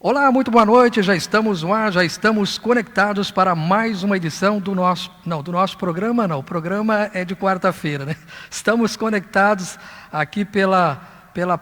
Olá, muito boa noite, já estamos no ar, já estamos conectados para mais uma edição do nosso programa, o programa é de quarta-feira, né? Estamos conectados aqui pela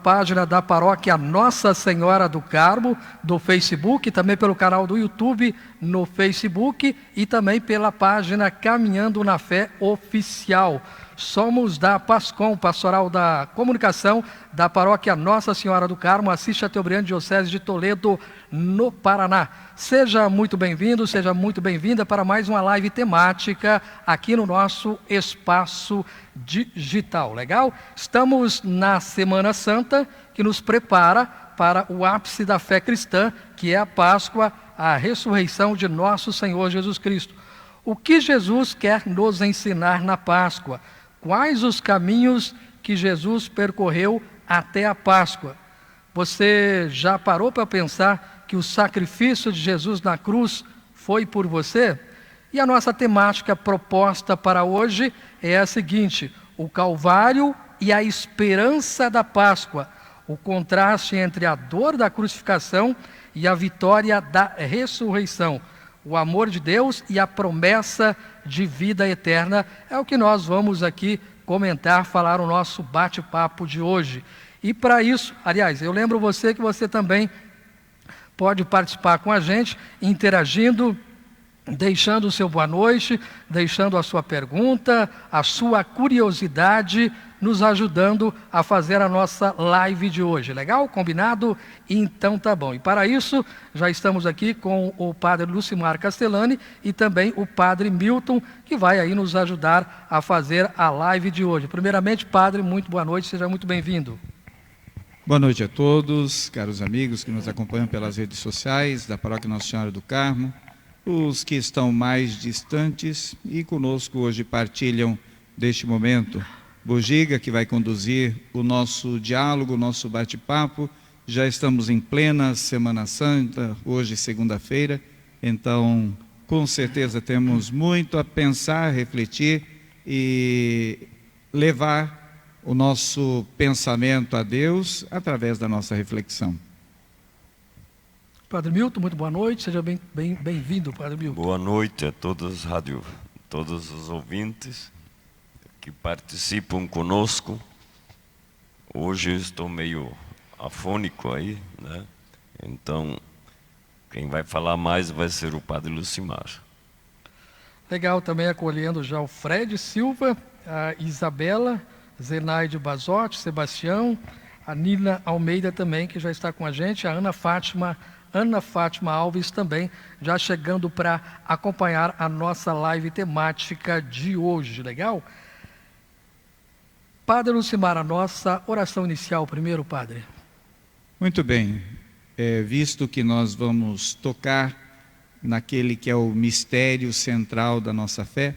página da paróquia Nossa Senhora do Carmo, do Facebook, também pelo canal do YouTube no Facebook e também pela página Caminhando na Fé Oficial. Somos da PASCOM, Pastoral da Comunicação, da paróquia Nossa Senhora do Carmo, Assis Chateaubriand, Diocese de Toledo, no Paraná. Seja muito bem-vindo, seja muito bem-vinda para mais uma live temática aqui no nosso espaço digital, legal? Estamos na Semana Santa, que nos prepara para o ápice da fé cristã, que é a Páscoa, a ressurreição de nosso Senhor Jesus Cristo. O que Jesus quer nos ensinar na Páscoa? Quais os caminhos que Jesus percorreu até a Páscoa? Você já parou para pensar que o sacrifício de Jesus na cruz foi por você? E a nossa temática proposta para hoje é a seguinte: o Calvário e a esperança da Páscoa, o contraste entre a dor da crucificação e a vitória da ressurreição. O amor de Deus e a promessa de vida eterna é o que nós vamos aqui comentar, falar o nosso bate-papo de hoje. E para isso, aliás, eu lembro você que você também pode participar com a gente, interagindo, deixando o seu boa noite, deixando a sua pergunta, a sua curiosidade, nos ajudando a fazer a nossa live de hoje. Legal? Combinado? Então tá bom. E para isso, já estamos aqui com o padre Lucimar Castellani e também o padre Milton, que vai aí nos ajudar a fazer a live de hoje. Primeiramente, padre, muito boa noite, seja muito bem-vindo. Boa noite a todos, caros amigos que nos acompanham pelas redes sociais da Paróquia Nossa Senhora do Carmo, os que estão mais distantes e conosco hoje partilham deste momento. Bugiga, que vai conduzir o nosso diálogo, o nosso bate-papo. Já estamos em plena Semana Santa, hoje segunda-feira, então com certeza temos muito a pensar, refletir e levar o nosso pensamento a Deus através da nossa reflexão. Padre Milton, muito boa noite, seja bem-vindo, Padre Milton. Boa noite a todos os ouvintes que participam conosco. Hoje eu estou meio afônico aí, né? Então, quem vai falar mais vai ser o Padre Lucimar. Legal, também acolhendo já o Fred Silva, a Isabela, Zenaide Basotti, Sebastião, a Nina Almeida também, que já está com a gente, a Ana Fátima Alves também, já chegando para acompanhar a nossa live temática de hoje, legal? Padre Lucimar, a nossa oração inicial primeiro, padre. Muito bem, visto que nós vamos tocar naquele que é o mistério central da nossa fé,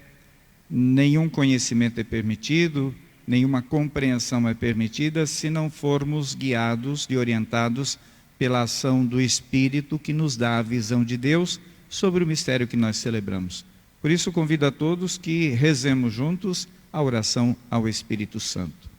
nenhum conhecimento é permitido, nenhuma compreensão é permitida se não formos guiados e orientados pela ação do Espírito que nos dá a visão de Deus sobre o mistério que nós celebramos. Por isso convido a todos que rezemos juntos a oração ao Espírito Santo.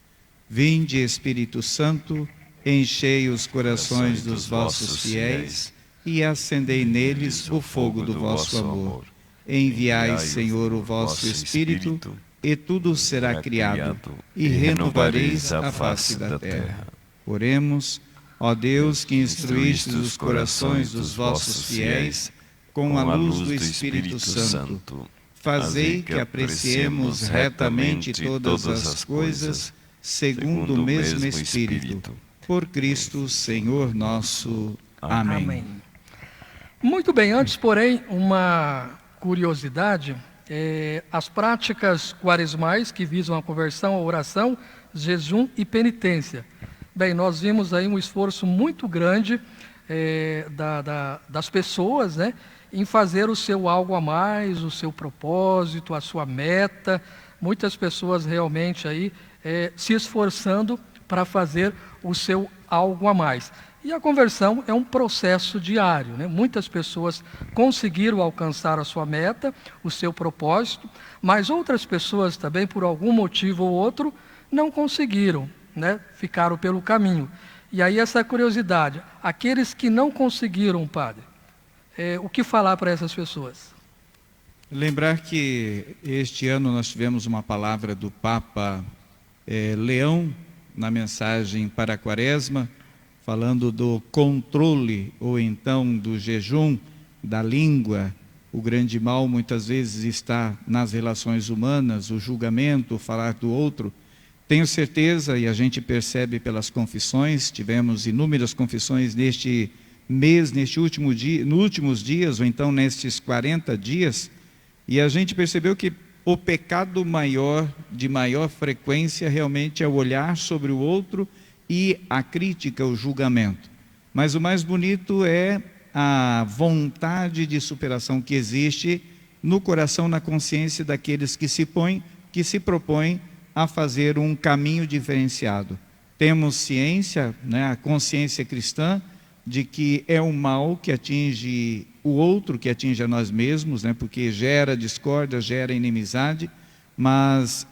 Vinde, Espírito Santo, enchei os corações dos vossos fiéis e acendei neles o fogo do vosso amor. Enviai, Senhor, o vosso Espírito, e tudo será criado, e renovareis a face da terra. Oremos. Ó Deus, que instruístes os corações dos vossos fiéis com a luz do Espírito Santo, fazei que apreciemos retamente todas as coisas, segundo o mesmo Espírito, por Cristo, Senhor nosso. Amém. Amém. Muito bem, antes, porém, uma curiosidade, as práticas quaresmais que visam a conversão, a oração, jejum e penitência. Bem, nós vimos aí um esforço muito grande das pessoas, né, em fazer o seu algo a mais, o seu propósito, a sua meta. Muitas pessoas realmente aí se esforçando para fazer o seu algo a mais. E a conversão é um processo diário, né? Muitas pessoas conseguiram alcançar a sua meta, o seu propósito, mas outras pessoas também, por algum motivo ou outro, não conseguiram, né? Ficaram pelo caminho. E aí essa curiosidade, aqueles que não conseguiram, padre, o que falar para essas pessoas? Lembrar que este ano nós tivemos uma palavra do Papa Leão, na mensagem para a Quaresma, falando do controle, ou então do jejum, da língua. O grande mal muitas vezes está nas relações humanas, o julgamento, o falar do outro. Tenho certeza, e a gente percebe pelas confissões, tivemos inúmeras confissões neste mês, nos últimos dias, ou então nestes 40 dias, e a gente percebeu que o pecado maior, de maior frequência, realmente é o olhar sobre o outro e a crítica, o julgamento. Mas o mais bonito é a vontade de superação que existe no coração, na consciência daqueles que se propõem a fazer um caminho diferenciado. Temos ciência, a consciência cristã, de que é um mal que atinge o outro, que atinge a nós mesmos, porque gera discórdia, gera inimizade, mas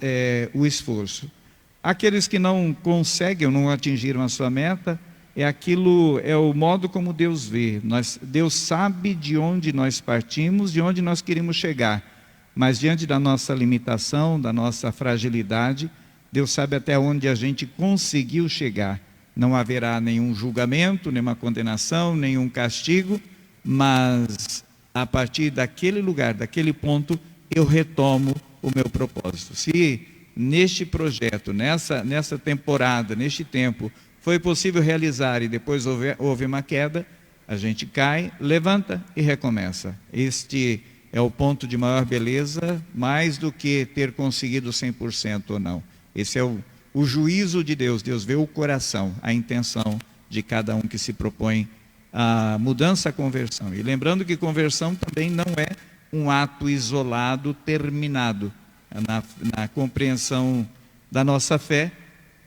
o esforço. Aqueles que não conseguem ou não atingiram a sua meta, é o modo como Deus vê. Deus sabe de onde nós partimos, de onde nós queremos chegar, mas diante da nossa limitação, da nossa fragilidade, Deus sabe até onde a gente conseguiu chegar. Não haverá nenhum julgamento, nenhuma condenação, nenhum castigo, mas a partir daquele lugar, daquele ponto, eu retomo o meu propósito. Se neste projeto, nessa temporada, neste tempo, foi possível realizar e depois houve uma queda, a gente cai, levanta e recomeça. Este é o ponto de maior beleza, mais do que ter conseguido 100% ou não. Esse é o juízo de Deus. Deus vê o coração, a intenção de cada um que se propõe a mudança, a conversão. E lembrando que conversão também não é um ato isolado, terminado. Na compreensão da nossa fé,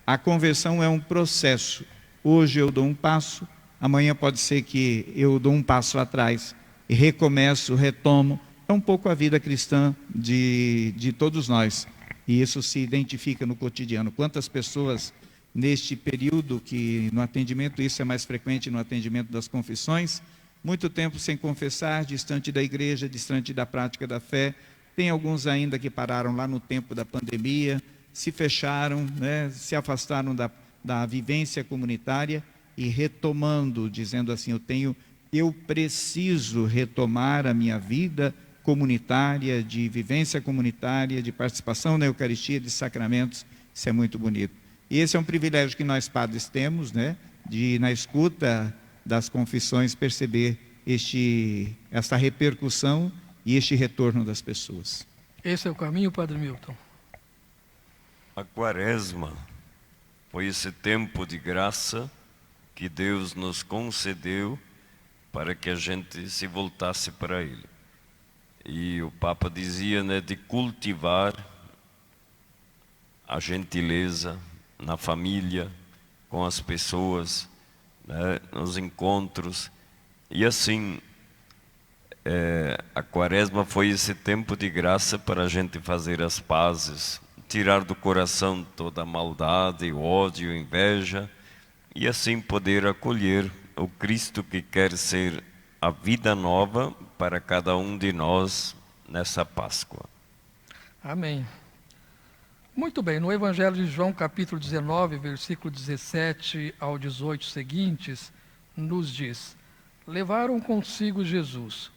a conversão é um processo. Hoje eu dou um passo, amanhã pode ser que eu dou um passo atrás e recomeço, retomo. É um pouco a vida cristã de todos nós. E isso se identifica no cotidiano. Quantas pessoas neste período, que no atendimento, isso é mais frequente no atendimento das confissões, muito tempo sem confessar, distante da igreja, distante da prática da fé. Tem alguns ainda que pararam lá no tempo da pandemia, se fecharam, se afastaram da vivência comunitária e retomando, dizendo assim, eu preciso retomar a minha vida comunitária, de vivência comunitária, de participação na Eucaristia, de sacramentos. Isso é muito bonito. E esse é um privilégio que nós padres temos, de na escuta das confissões perceber esta repercussão e este retorno das pessoas. Esse é o caminho, Padre Milton? A Quaresma foi esse tempo de graça que Deus nos concedeu para que a gente se voltasse para Ele. E o Papa dizia, de cultivar a gentileza na família, com as pessoas, nos encontros. E assim, a Quaresma foi esse tempo de graça para a gente fazer as pazes, tirar do coração toda a maldade, o ódio, a inveja, e assim poder acolher o Cristo que quer ser a vida nova para cada um de nós nessa Páscoa. Amém. Muito bem, no Evangelho de João, capítulo 19, versículo 17 ao 18 seguintes, nos diz: levaram consigo Jesus.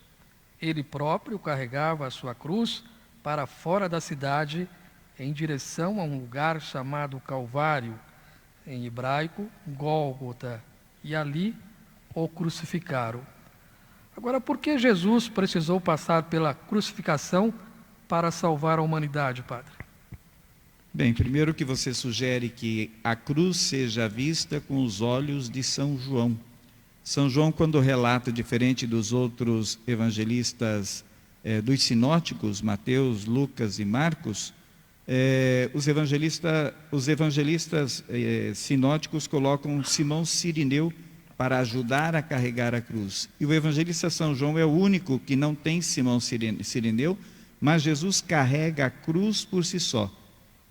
Ele próprio carregava a sua cruz para fora da cidade, em direção a um lugar chamado Calvário, em hebraico, Gólgota, e ali o crucificaram. Agora, por que Jesus precisou passar pela crucificação para salvar a humanidade, Padre? Bem, primeiro que você sugere que a cruz seja vista com os olhos de São João. São João, quando relata, diferente dos outros evangelistas dos sinóticos, Mateus, Lucas e Marcos, os evangelistas sinóticos colocam Simão Cirineu para ajudar a carregar a cruz. E o evangelista São João é o único que não tem Simão Cirineu, mas Jesus carrega a cruz por si só.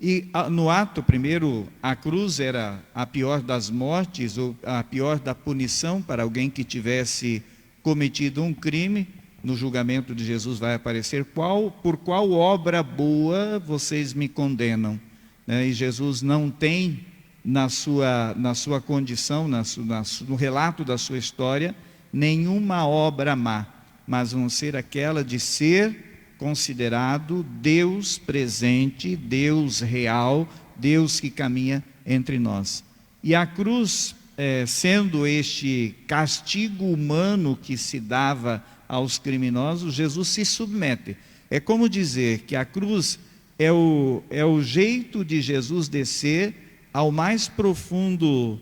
E no ato, primeiro, a cruz era a pior das mortes, ou a pior da punição para alguém que tivesse cometido um crime. No julgamento de Jesus vai aparecer por qual obra boa vocês me condenam, né? E Jesus não tem na sua condição, no relato da sua história, nenhuma obra má, mas vão ser aquela de ser considerado Deus presente, Deus real, Deus que caminha entre nós. E a cruz, sendo este castigo humano que se dava aos criminosos, Jesus se submete. É como dizer que a cruz é o jeito de Jesus descer ao mais profundo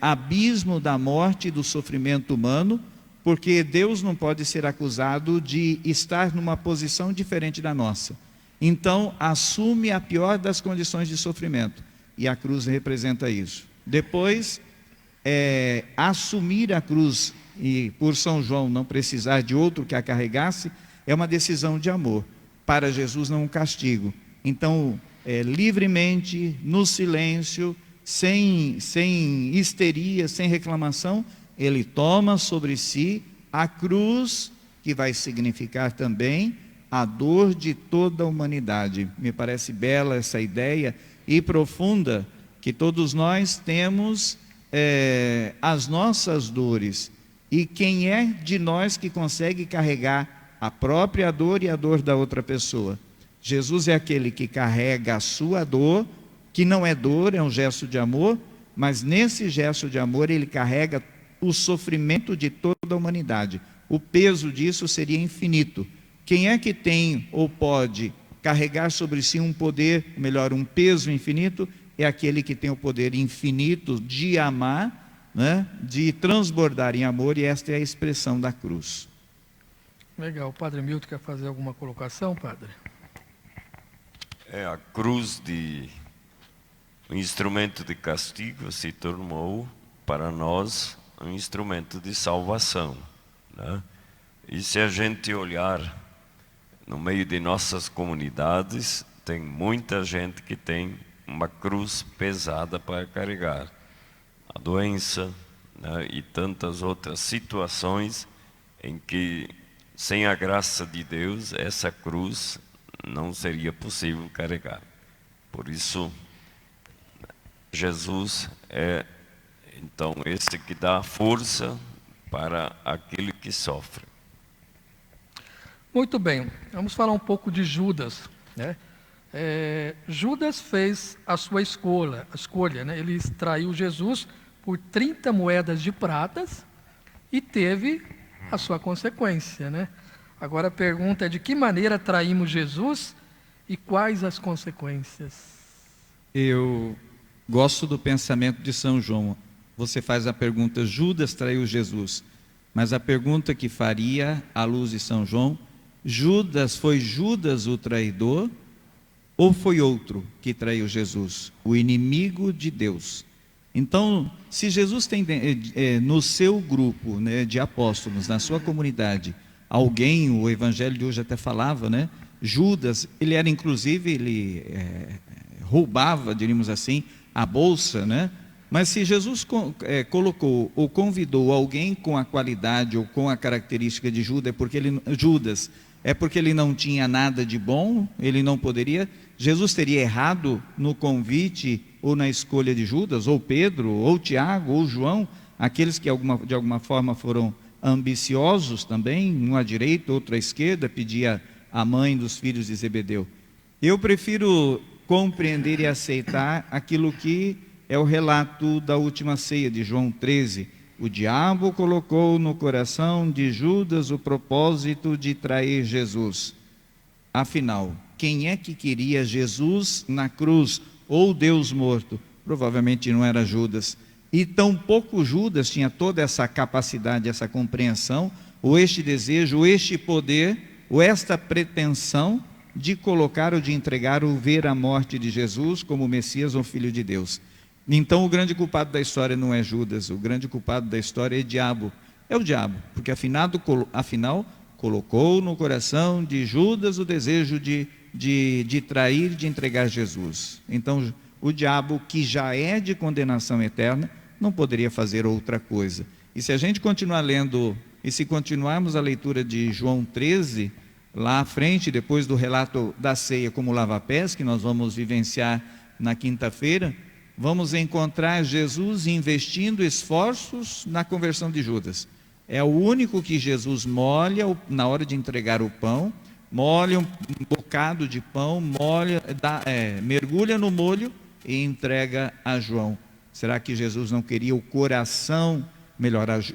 abismo da morte e do sofrimento humano, porque Deus não pode ser acusado de estar numa posição diferente da nossa. Então, assume a pior das condições de sofrimento, e a cruz representa isso. Depois, assumir a cruz, e por São João não precisar de outro que a carregasse, é uma decisão de amor. Para Jesus não um castigo. Então, livremente, no silêncio, sem histeria, sem reclamação, ele toma sobre si a cruz, que vai significar também a dor de toda a humanidade. Me parece bela essa ideia e profunda, que todos nós temos as nossas dores. E quem é de nós que consegue carregar a própria dor e a dor da outra pessoa? Jesus é aquele que carrega a sua dor, que não é dor, é um gesto de amor, mas nesse gesto de amor ele carrega o sofrimento de toda a humanidade. O peso disso seria infinito. Quem é que tem ou pode carregar sobre si um poder, melhor, um peso infinito? É aquele que tem o poder infinito de amar, né? De transbordar em amor, e esta é a expressão da cruz. Legal. O Padre Milton quer fazer alguma colocação, Padre? A cruz um instrumento de castigo se tornou para nós um instrumento de salvação, né? E se a gente olhar no meio de nossas comunidades, tem muita gente que tem uma cruz pesada para carregar. A doença, né? E tantas outras situações em que, sem a graça de Deus, essa cruz não seria possível carregar. Por isso, Jesus é então esse que dá força para aquele que sofre. Muito bem, vamos falar um pouco de Judas, né? Judas fez a sua escolha, né? Ele traiu Jesus por 30 moedas de pratas e teve a sua consequência, né? Agora a pergunta é: de que maneira traímos Jesus e quais as consequências? Eu gosto do pensamento de São João. Você faz a pergunta: Judas traiu Jesus, mas a pergunta que faria à luz de São João: foi Judas o traidor ou foi outro que traiu Jesus, o inimigo de Deus? Então, se Jesus tem no seu grupo, né, de apóstolos, na sua comunidade, alguém, o Evangelho de hoje até falava, né? Judas, ele era inclusive, ele roubava, diríamos assim, a bolsa, né? Mas se Jesus colocou ou convidou alguém com a qualidade ou com a característica de Judas, é porque ele não tinha nada de bom, ele não poderia. Jesus teria errado no convite ou na escolha de Judas, ou Pedro, ou Tiago, ou João, aqueles que de alguma forma foram ambiciosos também, um à direita, outro à esquerda, pedia a mãe dos filhos de Zebedeu. Eu prefiro compreender e aceitar aquilo que é o relato da última ceia de João 13. O diabo colocou no coração de Judas o propósito de trair Jesus. Afinal, quem é que queria Jesus na cruz ou Deus morto? Provavelmente não era Judas. E tampouco Judas tinha toda essa capacidade, essa compreensão, ou este desejo, ou este poder, ou esta pretensão de colocar ou de entregar ou ver a morte de Jesus como Messias ou Filho de Deus. Então o grande culpado da história não é Judas, o grande culpado da história é o diabo, porque afinal colocou no coração de Judas o desejo de de trair, de entregar Jesus. Então, o diabo, que já é de condenação eterna, não poderia fazer outra coisa. E se a gente continuar lendo, e se continuarmos a leitura de João 13, lá à frente, depois do relato da ceia como lava-pés, que nós vamos vivenciar na quinta-feira, vamos encontrar Jesus investindo esforços na conversão de Judas. É o único que Jesus molha na hora de entregar o pão, molha um bocado de pão, mergulha no molho e entrega a João. Será que Jesus não queria o coração,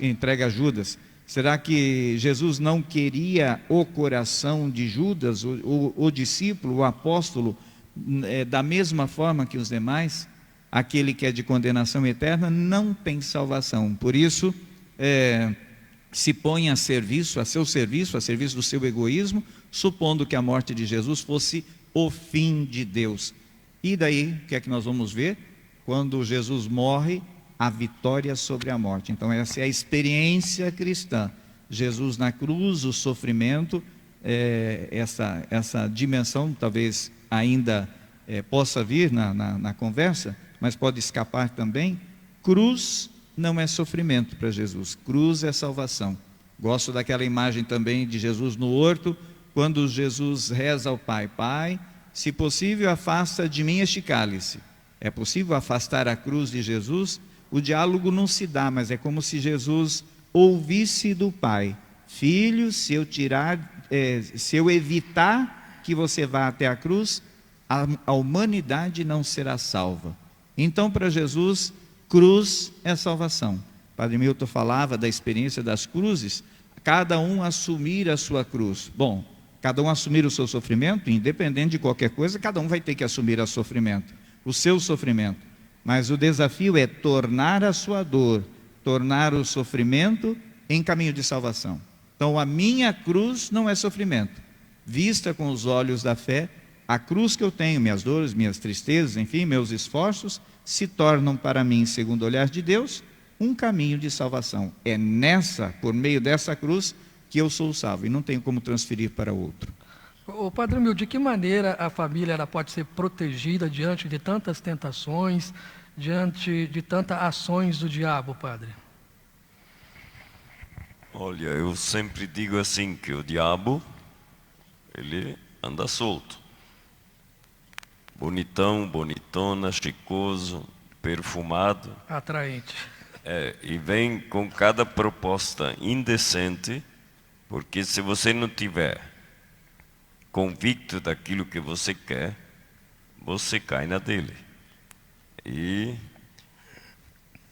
entrega a Judas? Será que Jesus não queria o coração de Judas, o discípulo, o apóstolo, da mesma forma que os demais? Aquele que é de condenação eterna não tem salvação. Por isso, se põe a seu serviço, a serviço do seu egoísmo, supondo que a morte de Jesus fosse o fim de Deus. E daí, o que é que nós vamos ver? Quando Jesus morre, a vitória sobre a morte. Então essa é a experiência cristã. Jesus na cruz, o sofrimento, essa dimensão talvez ainda possa vir na conversa, mas pode escapar também. Cruz não é sofrimento para Jesus, cruz é salvação. Gosto daquela imagem também de Jesus no horto, quando Jesus reza ao Pai: Pai, se possível, afasta de mim este cálice. É possível afastar a cruz de Jesus? O diálogo não se dá, mas é como se Jesus ouvisse do Pai: Filho, se eu evitar que você vá até a cruz, a humanidade não será salva. Então, para Jesus, cruz é salvação. Padre Milton falava da experiência das cruzes, cada um assumir a sua cruz. Bom, cada um assumir o seu sofrimento, independente de qualquer coisa, cada um vai ter que assumir o seu sofrimento. Mas o desafio é tornar a sua dor, tornar o sofrimento em caminho de salvação. Então a minha cruz não é sofrimento. Vista com os olhos da fé, a cruz que eu tenho, minhas dores, minhas tristezas, enfim, meus esforços, se tornam para mim, segundo o olhar de Deus, um caminho de salvação. É por meio dessa cruz, que eu sou salvo e não tenho como transferir para outro. O Padre Mil, de que maneira a família ela pode ser protegida diante de tantas tentações, diante de tantas ações do diabo, Padre? Olha, eu sempre digo assim, que o diabo, ele anda solto. Bonitão, bonitona, chicoso, perfumado. Atraente. E vem com cada proposta indecente, porque se você não tiver convicto daquilo que você quer, você cai na dele. E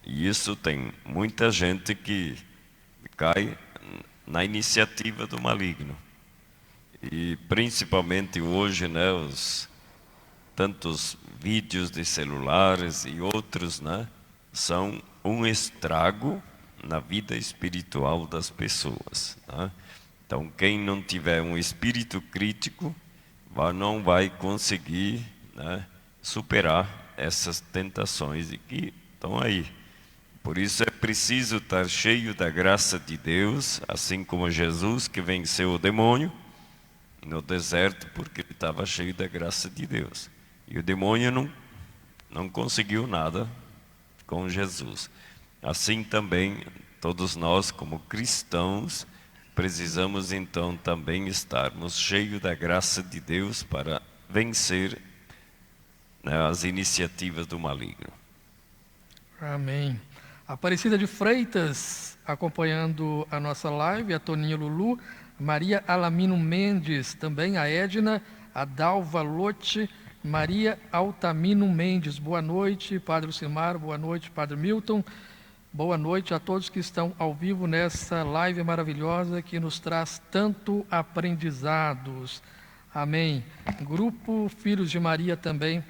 isso tem muita gente que cai na iniciativa do maligno. E principalmente hoje, né, tantos vídeos de celulares e outros, né, são um estrago na vida espiritual das pessoas, né? Então, quem não tiver um espírito crítico, não vai conseguir, né, superar essas tentações que estão aí. Por isso é preciso estar cheio da graça de Deus, assim como Jesus, que venceu o demônio no deserto, porque ele estava cheio da graça de Deus. E o demônio não conseguiu nada com Jesus. Assim também, todos nós, como cristãos, precisamos então também estarmos cheios da graça de Deus para vencer, né, as iniciativas do maligno. Amém. Aparecida de Freitas, acompanhando a nossa live, a Toninha Lulu, Maria Alamino Mendes, também a Edna, a Dalva Lotte, Maria Altamino Mendes. Boa noite, Padre Silmar, boa noite, Padre Milton. Boa noite a todos que estão ao vivo nessa live maravilhosa que nos traz tanto aprendizados. Amém. Grupo Filhos de Maria também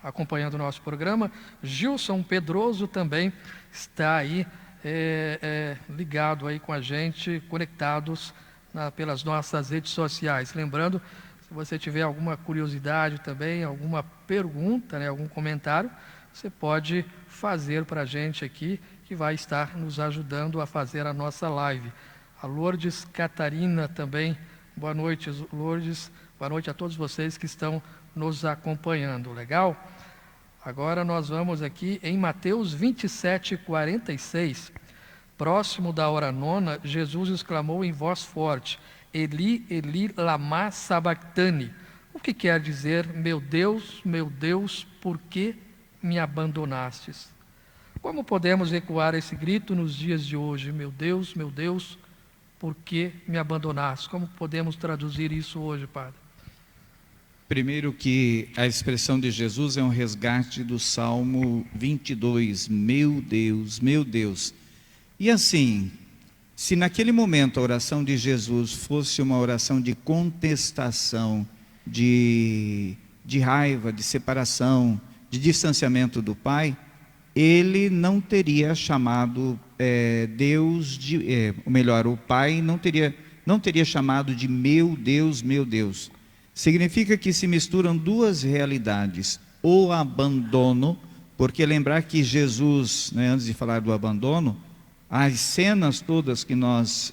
acompanhando o nosso programa. Gilson Pedroso também está aí ligado aí com a gente, conectados pelas nossas redes sociais. Lembrando, se você tiver alguma curiosidade também, alguma pergunta, né, algum comentário, você pode fazer para a gente aqui, que vai estar nos ajudando a fazer a nossa live. A Lourdes Catarina também Boa noite, Lourdes. Boa noite a todos vocês que estão nos acompanhando. Legal? Agora nós vamos aqui em Mateus 27:46. Próximo da hora nona, Jesus exclamou em voz forte: Eli, Eli, lama sabactani. O que quer dizer: meu Deus, por que me abandonastes? Como podemos ecoar esse grito nos dias de hoje? Meu Deus, por que me abandonaste? Como podemos traduzir isso hoje, Padre? Primeiro que a expressão de Jesus é um resgate do Salmo 22, meu Deus. E assim, se naquele momento a oração de Jesus fosse uma oração de contestação, de raiva, de separação, de distanciamento do Pai, ele não teria chamado Deus de, o Pai não teria chamado de meu Deus. Significa que se misturam duas realidades: o abandono, porque lembrar que Jesus, antes de falar do abandono, as cenas todas que nós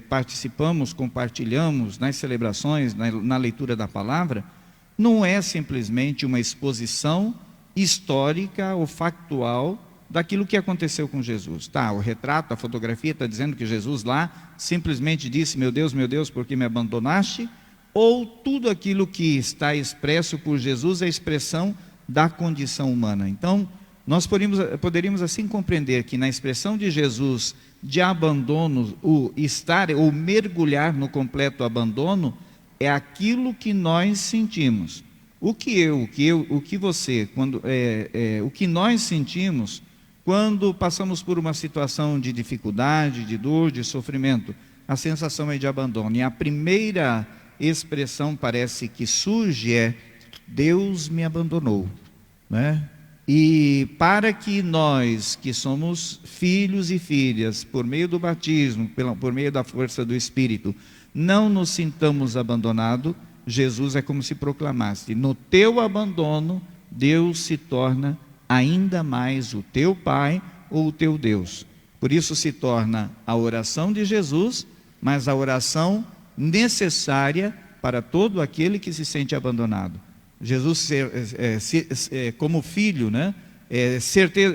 participamos, compartilhamos nas celebrações, na leitura da palavra, não é simplesmente uma exposição histórica ou factual daquilo que aconteceu com Jesus. O retrato, a fotografia está dizendo que Jesus lá simplesmente disse: meu Deus, por que me abandonaste? Ou tudo aquilo que está expresso por Jesus é a expressão da condição humana. Então, nós poderíamos assim compreender que na expressão de Jesus de abandono, o mergulhar no completo abandono, é aquilo que nós sentimos. O que nós sentimos quando passamos por uma situação de dificuldade, de dor, de sofrimento, a sensação é de abandono. E a primeira expressão parece que surge é: Deus me abandonou, E para que nós, que somos filhos e filhas, por meio do batismo, por meio da força do Espírito, não nos sintamos abandonados, Jesus é como se proclamasse: no teu abandono, Deus se torna ainda mais o teu Pai ou o teu Deus. Por isso se torna a oração de Jesus, mas a oração necessária para todo aquele que se sente abandonado. Jesus, como filho,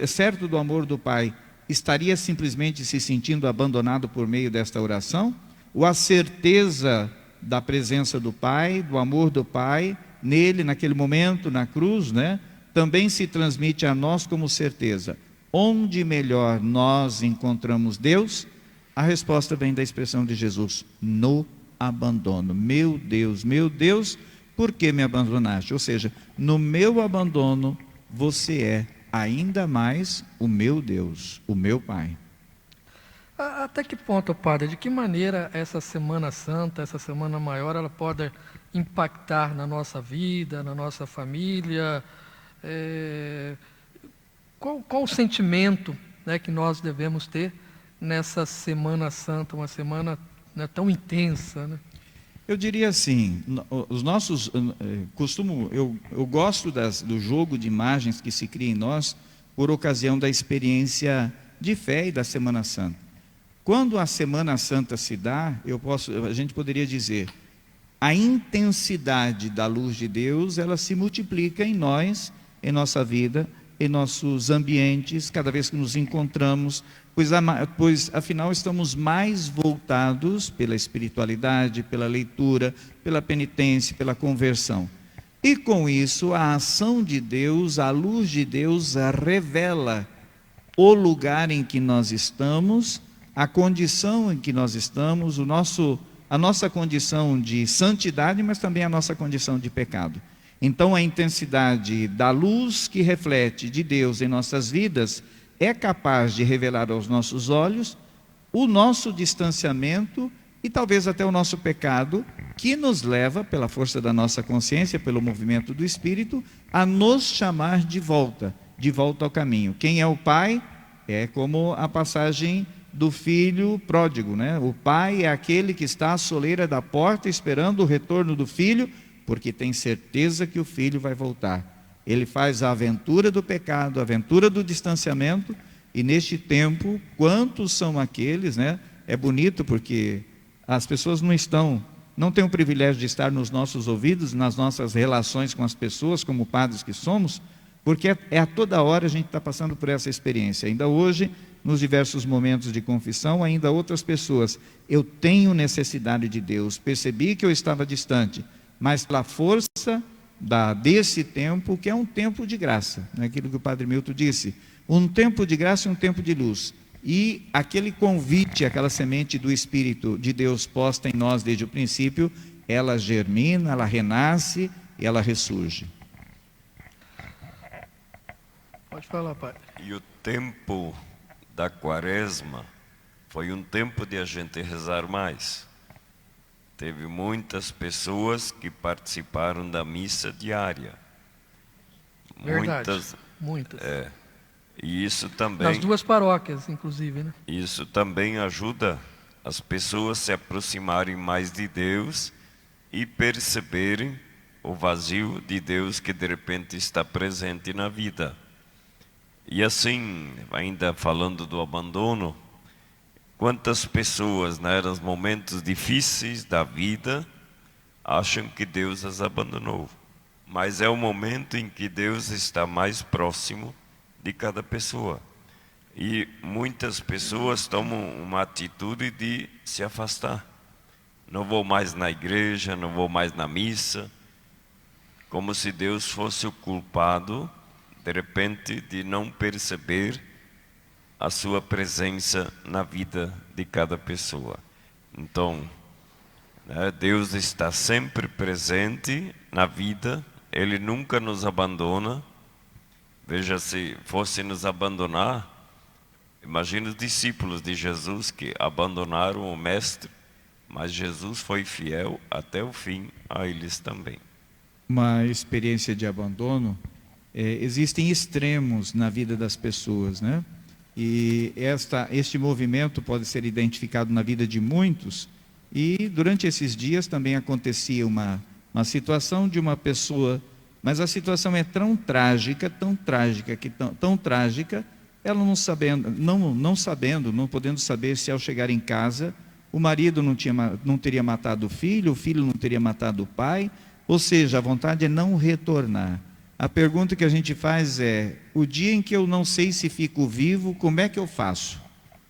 certo do amor do Pai, estaria simplesmente se sentindo abandonado por meio desta oração? Ou a certeza da presença do Pai, do amor do Pai, nele, naquele momento, na cruz, também se transmite a nós como certeza? Onde melhor nós encontramos Deus? A resposta vem da expressão de Jesus: no abandono. Meu Deus, por que me abandonaste? Ou seja, no meu abandono, você é ainda mais o meu Deus, o meu Pai. Até que ponto, Padre, de que maneira essa Semana Santa, essa Semana Maior, ela pode impactar na nossa vida, na nossa família? Qual o sentimento que nós devemos ter nessa Semana Santa, uma semana tão intensa, Eu diria assim, os nossos eu gosto do jogo de imagens que se cria em nós por ocasião da experiência de fé e da Semana Santa. Quando a Semana Santa se dá, a gente poderia dizer: a intensidade da luz de Deus, ela se multiplica em nós, em nossa vida, em nossos ambientes, cada vez que nos encontramos, pois afinal estamos mais voltados pela espiritualidade, pela leitura, pela penitência, pela conversão. E com isso, a ação de Deus, a luz de Deus revela o lugar em que nós estamos, a condição em que nós estamos, a nossa condição de santidade, mas também a nossa condição de pecado. Então a intensidade da luz que reflete de Deus em nossas vidas é capaz de revelar aos nossos olhos o nosso distanciamento e talvez até o nosso pecado, que nos leva, pela força da nossa consciência, pelo movimento do Espírito, a nos chamar de volta ao caminho. Quem é o Pai? É como a passagem do filho pródigo, O pai é aquele que está à soleira da porta esperando o retorno do filho, porque tem certeza que o filho vai voltar. Ele faz a aventura do pecado, a aventura do distanciamento, e neste tempo, quantos são aqueles, É bonito porque as pessoas não estão não tem o privilégio de estar nos nossos ouvidos, nas nossas relações com as pessoas, como padres que somos, porque a toda hora a gente está passando por essa experiência. Ainda hoje, nos diversos momentos de confissão, ainda outras pessoas, eu tenho necessidade de Deus, percebi que eu estava distante, mas pela força desse tempo, que é um tempo de graça, né? Aquilo que o Padre Milton disse, um tempo de graça e um tempo de luz. E aquele convite, aquela semente do Espírito de Deus posta em nós desde o princípio, ela germina, ela renasce e ela ressurge. Pode falar, Padre. E o tempo da Quaresma foi um tempo de a gente rezar mais. Teve muitas pessoas que participaram da missa diária. Verdade, muitas. E isso também... Nas duas paróquias, inclusive, né? Isso também ajuda as pessoas a se aproximarem mais de Deus e perceberem o vazio de Deus que de repente está presente na vida. E assim, ainda falando do abandono, quantas pessoas, né, nos momentos difíceis da vida, acham que Deus as abandonou. Mas é o momento em que Deus está mais próximo de cada pessoa. E muitas pessoas tomam uma atitude de se afastar. Não vou mais na igreja, não vou mais na missa, como se Deus fosse o culpado, de repente, de não perceber a sua presença na vida de cada pessoa. Então, né, Deus está sempre presente na vida, Ele nunca nos abandona. Veja, se fosse nos abandonar, imagina os discípulos de Jesus que abandonaram o Mestre, mas Jesus foi fiel até o fim a eles também. Uma experiência de abandono, existem extremos na vida das pessoas, né? E este movimento pode ser identificado na vida de muitos, e durante esses dias também acontecia uma situação de uma pessoa, mas a situação é tão trágica, ela não podendo saber se ao chegar em casa, o marido não teria matado o filho não teria matado o pai, ou seja, a vontade é não retornar. A pergunta que a gente faz é, o dia em que eu não sei se fico vivo, como é que eu faço?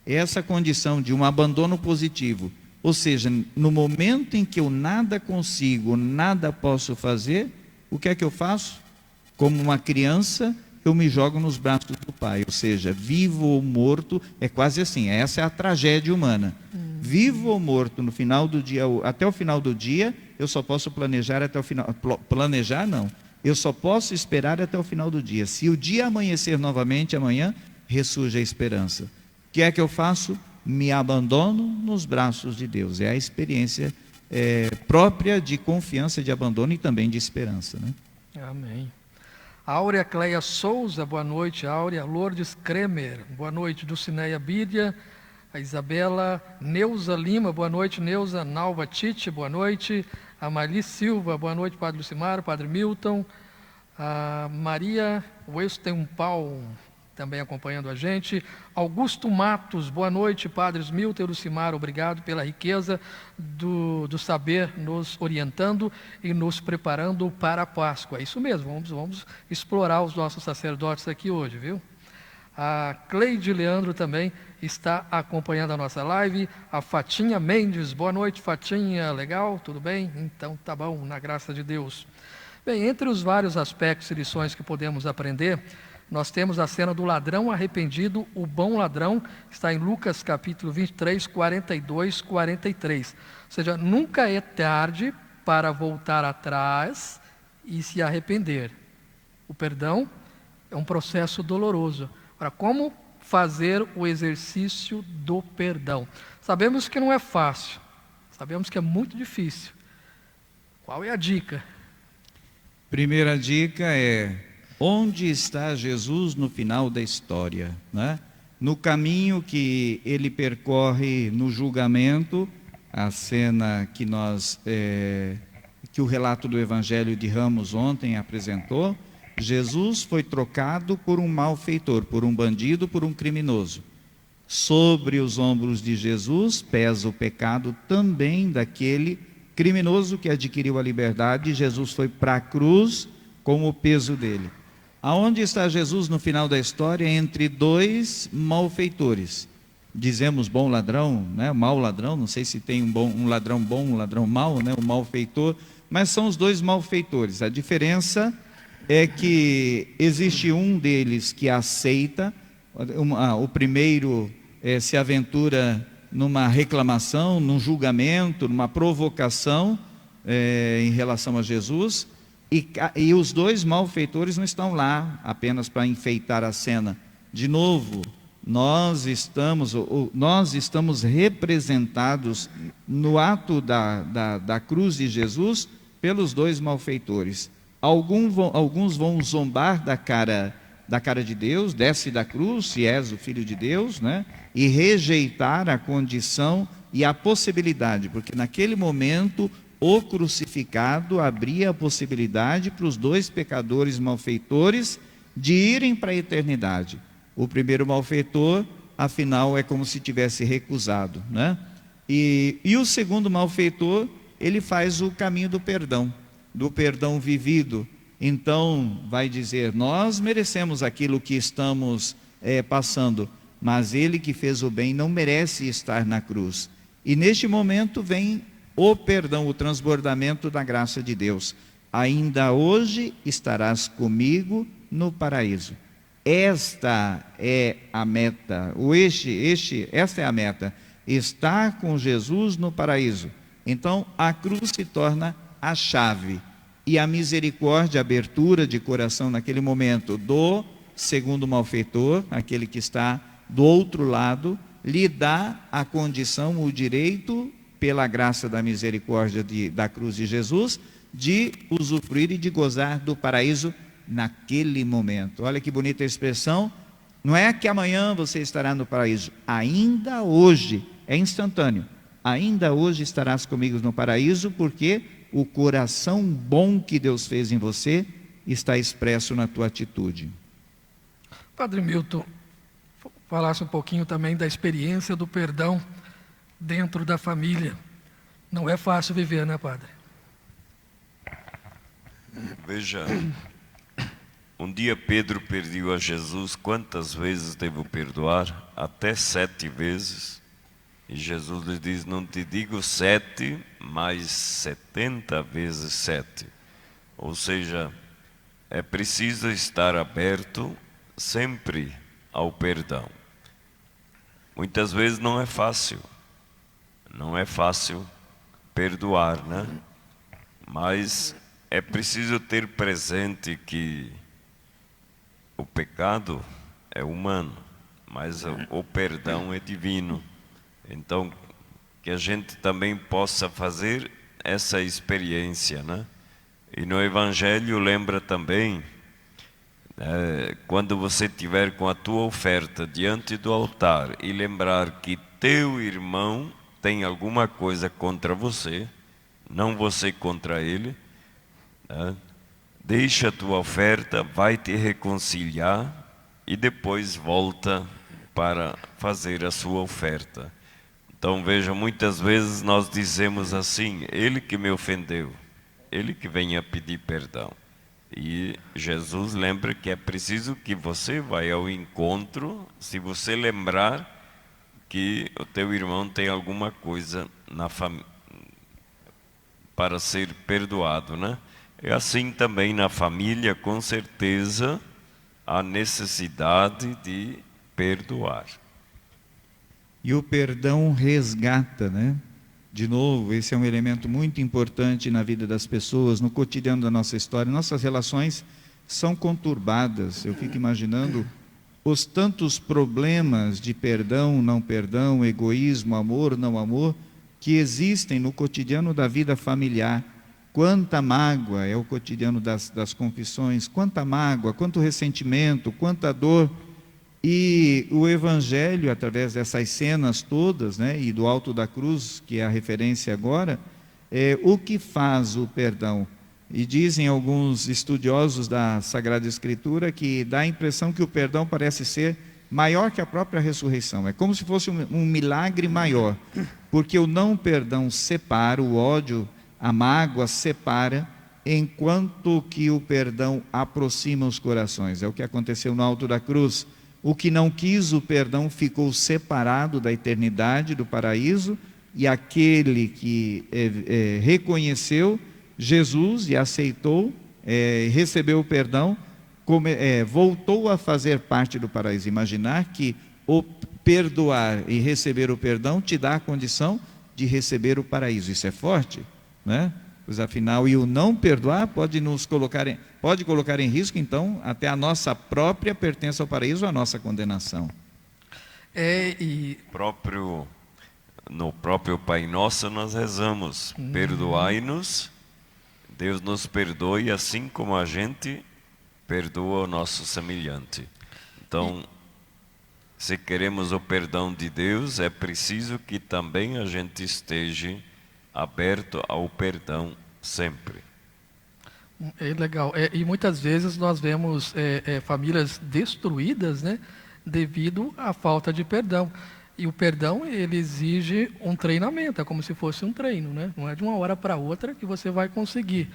Essa condição de um abandono positivo, ou seja, no momento em que eu nada consigo, nada posso fazer, o que é que eu faço? Como uma criança, eu me jogo nos braços do Pai, ou seja, vivo ou morto, é quase assim, essa é a tragédia humana. Vivo ou morto no final do dia, até o final do dia, eu só posso planejar até o final, planejar não, eu só posso esperar até o final do dia. Se o dia amanhecer novamente amanhã, ressurge a esperança. O que é que eu faço? Me abandono nos braços de Deus. É a experiência própria de confiança, de abandono e também de esperança, né? Amém. Áurea Cleia Souza, boa noite. Áurea Lourdes Kremer, boa noite. Dulcineia Bídia, a Isabela Neuza Lima, boa noite. Neuza Nalva Tite, boa noite. A Marli Silva, boa noite, Padre Lucimar, Padre Milton. A Maria Westenpaul, também acompanhando a gente. Augusto Matos, boa noite, Padres Milton e Lucimar, obrigado pela riqueza do saber nos orientando e nos preparando para a Páscoa. É isso mesmo, vamos explorar os nossos sacerdotes aqui hoje, viu? A Cleide Leandro também está acompanhando a nossa live. A Fatinha Mendes, boa noite, Fatinha, legal? Tudo bem? Então tá bom, na graça de Deus. Bem, entre os vários aspectos e lições que podemos aprender, nós temos a cena do ladrão arrependido, o bom ladrão, está em Lucas capítulo 23, 42, 43. Ou seja, nunca é tarde para voltar atrás e se arrepender. O perdão é um processo doloroso. Agora, como fazer o exercício do perdão? Sabemos que não é fácil, sabemos que é muito difícil. Qual é a dica? Primeira dica é: onde está Jesus no final da história, né? No caminho que ele percorre no julgamento, a cena que que o relato do Evangelho de Ramos ontem apresentou, Jesus foi trocado por um malfeitor, por um bandido, por um criminoso. Sobre os ombros de Jesus pesa o pecado também daquele criminoso que adquiriu a liberdade, Jesus foi para a cruz com o peso dele. Aonde está Jesus no final da história? Entre dois malfeitores. Dizemos bom ladrão, né? Mau ladrão, não sei se tem um ladrão bom, um ladrão mau, né? Um malfeitor, mas são os dois malfeitores. A diferença é que existe um deles que aceita, o primeiro se aventura numa reclamação, num julgamento, numa provocação em relação a Jesus, e os dois malfeitores não estão lá apenas para enfeitar a cena. De novo, nós estamos representados no ato da cruz de Jesus pelos dois malfeitores. Alguns vão zombar da cara de Deus, desce da cruz, se és o Filho de Deus, né? E rejeitar a condição e a possibilidade, porque naquele momento o crucificado abria a possibilidade para os dois pecadores malfeitores de irem para a eternidade. O primeiro malfeitor, afinal, é como se tivesse recusado, né? E o segundo malfeitor, ele faz o caminho do perdão vivido. Então, vai dizer, nós merecemos aquilo que estamos passando, mas ele que fez o bem não merece estar na cruz. E neste momento vem o perdão, o transbordamento da graça de Deus. Ainda hoje estarás comigo no paraíso. Esta é a meta, esta é a meta, estar com Jesus no paraíso. Então, a cruz se torna a chave. E a misericórdia, a abertura de coração naquele momento do segundo malfeitor, aquele que está do outro lado, lhe dá a condição, o direito, pela graça da misericórdia da cruz de Jesus, de usufruir e de gozar do paraíso naquele momento. Olha que bonita expressão. Não é que amanhã você estará no paraíso, ainda hoje, é instantâneo. Ainda hoje estarás comigo no paraíso, porque o coração bom que Deus fez em você está expresso na tua atitude. Padre Milton, falasse um pouquinho também da experiência do perdão dentro da família. Não é fácil viver, né, Padre? Veja, um dia Pedro pediu a Jesus quantas vezes devo perdoar? Até 7 vezes. E Jesus lhe diz, não te digo 7, mas 70 vezes 7. Ou seja, é preciso estar aberto sempre ao perdão. Muitas vezes não é fácil perdoar, né? Mas é preciso ter presente que o pecado é humano, mas o perdão é divino. Então, que a gente também possa fazer essa experiência, né? E no Evangelho lembra também, quando você estiver com a tua oferta diante do altar e lembrar que teu irmão tem alguma coisa contra você, não você contra ele, né? Deixa a tua oferta, vai te reconciliar e depois volta para fazer a sua oferta. Então veja, muitas vezes nós dizemos assim, ele que me ofendeu, ele que venha pedir perdão. E Jesus lembra que é preciso que você vá ao encontro, se você lembrar que o teu irmão tem alguma coisa para ser perdoado, né? É assim também na família, com certeza, há necessidade de perdoar. E o perdão resgata, né? De novo, esse é um elemento muito importante na vida das pessoas, no cotidiano da nossa história. Nossas relações são conturbadas. Eu fico imaginando os tantos problemas de perdão, não perdão, egoísmo, amor, não amor, que existem no cotidiano da vida familiar. Quanta mágoa é o cotidiano das confissões, quanta mágoa, quanto ressentimento, quanta dor. E o Evangelho, através dessas cenas todas, né, e do alto da cruz, que é a referência agora, o que faz o perdão? E dizem alguns estudiosos da Sagrada Escritura que dá a impressão que o perdão parece ser maior que a própria ressurreição. É como se fosse um milagre maior, porque o não perdão separa, o ódio A mágoa separa, enquanto que o perdão aproxima os corações. É o que aconteceu no alto da cruz. O que não quis o perdão ficou separado da eternidade, do paraíso, e aquele que reconheceu Jesus e aceitou, recebeu o perdão, voltou a fazer parte do paraíso. Imaginar que o perdoar e receber o perdão te dá a condição de receber o paraíso. Isso é forte, né? Pois afinal, e o não perdoar pode colocar em risco, então, até a nossa própria pertença ao paraíso, a nossa condenação. No próprio Pai Nosso nós rezamos, perdoai-nos, Deus nos perdoe assim como a gente perdoa o nosso semelhante. Então, se queremos o perdão de Deus, é preciso que também a gente esteja aberto ao perdão sempre. É legal. E muitas vezes nós vemos famílias destruídas, né, devido à falta de perdão. E o perdão, ele exige um treinamento, é como se fosse um treino, né? Não é de uma hora para outra que você vai conseguir.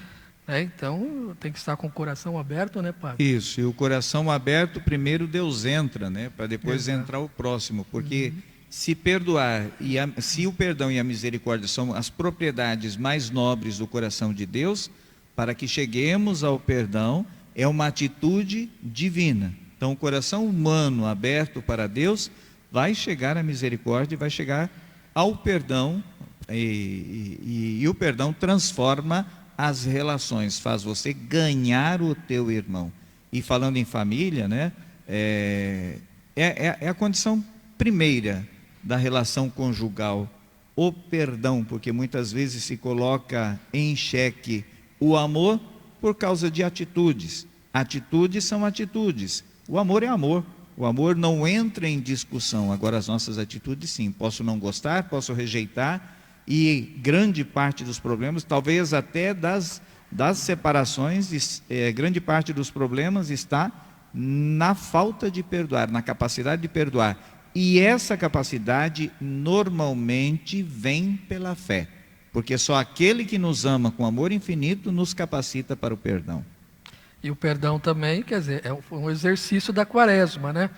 Então, tem que estar com o coração aberto, né, padre? Isso, e o coração aberto, primeiro Deus entra, né, para depois entrar o próximo, porque se perdoar, se o perdão e a misericórdia são as propriedades mais nobres do coração de Deus, para que cheguemos ao perdão, é uma atitude divina. Então, o coração humano aberto para Deus vai chegar à misericórdia e vai chegar ao perdão, e o perdão transforma as relações, faz você ganhar o teu irmão. E falando em família, né, é a condição primeira da relação conjugal, o perdão, porque muitas vezes se coloca em xeque o amor por causa de atitudes. Atitudes são atitudes, o amor é amor. O amor não entra em discussão. Agora as nossas atitudes sim, posso não gostar, posso rejeitar, e grande parte dos problemas, talvez até das separações, grande parte dos problemas está na falta de perdoar, na capacidade de perdoar. E essa capacidade normalmente vem pela fé, porque só aquele que nos ama com amor infinito nos capacita para o perdão. E o perdão também, quer dizer, é um exercício da quaresma, né?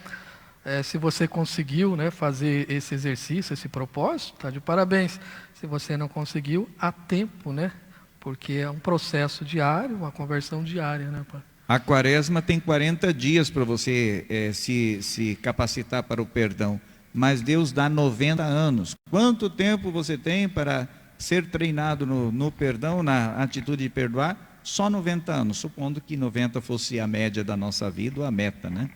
Se você conseguiu, né, fazer esse exercício, esse propósito, está de parabéns. Se você não conseguiu, há tempo, né? Porque é um processo diário, uma conversão diária, né, pai? A quaresma tem 40 dias para você se capacitar para o perdão, mas Deus dá 90 anos. Quanto tempo você tem para ser treinado no perdão, na atitude de perdoar? Só 90 anos, supondo que 90 fosse a média da nossa vida, ou a meta, né?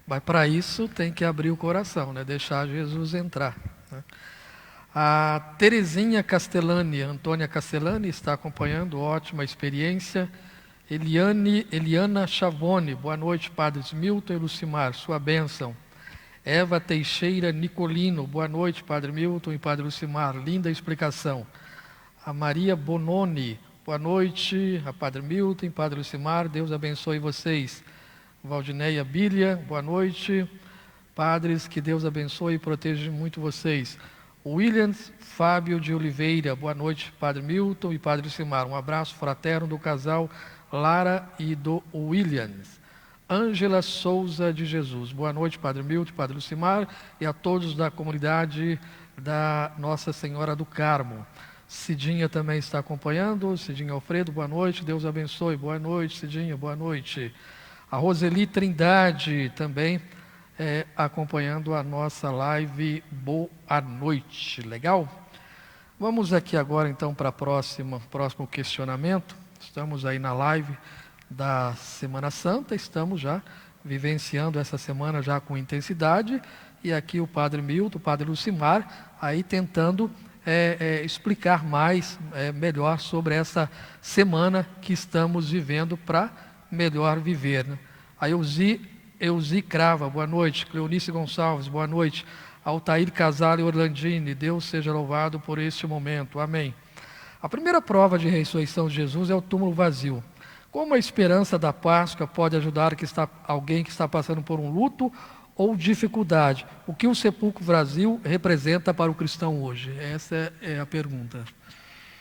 Mas para isso tem que abrir o coração, né? Deixar Jesus entrar, né? A Terezinha Castellani, Antônia Castellani está acompanhando, ótima experiência. Eliana Chavone, boa noite, padres Milton e Lucimar, sua bênção. Eva Teixeira Nicolino, boa noite, padre Milton e padre Lucimar, linda explicação. A Maria Bononi, boa noite, a padre Milton e padre Lucimar, Deus abençoe vocês. Valdineia Bília, boa noite, padres, que Deus abençoe e proteja muito vocês. Williams Fábio de Oliveira, boa noite, padre Milton e padre Lucimar, um abraço fraterno do casal Lara e do Williams. Ângela Souza de Jesus, boa noite, padre Milton, padre Lucimar e a todos da comunidade da Nossa Senhora do Carmo. Cidinha também está acompanhando, Cidinha Alfredo, boa noite, Deus abençoe, boa noite, Cidinha, boa noite. A Roseli Trindade também acompanhando a nossa live, boa noite, legal? Vamos aqui agora então para próximo questionamento. Estamos aí na live da Semana Santa, estamos já vivenciando essa semana já com intensidade, e aqui o padre Milton, o padre Lucimar, aí tentando explicar melhor sobre essa semana que estamos vivendo para melhor viver, né? A Euzi Crava, boa noite. Cleonice Gonçalves, boa noite. Altair Casale Orlandini, Deus seja louvado por este momento, amém. A primeira prova de ressurreição de Jesus é o túmulo vazio. Como a esperança da Páscoa pode ajudar alguém que está passando por um luto ou dificuldade? O que o sepulcro vazio representa para o cristão hoje? Essa é a pergunta.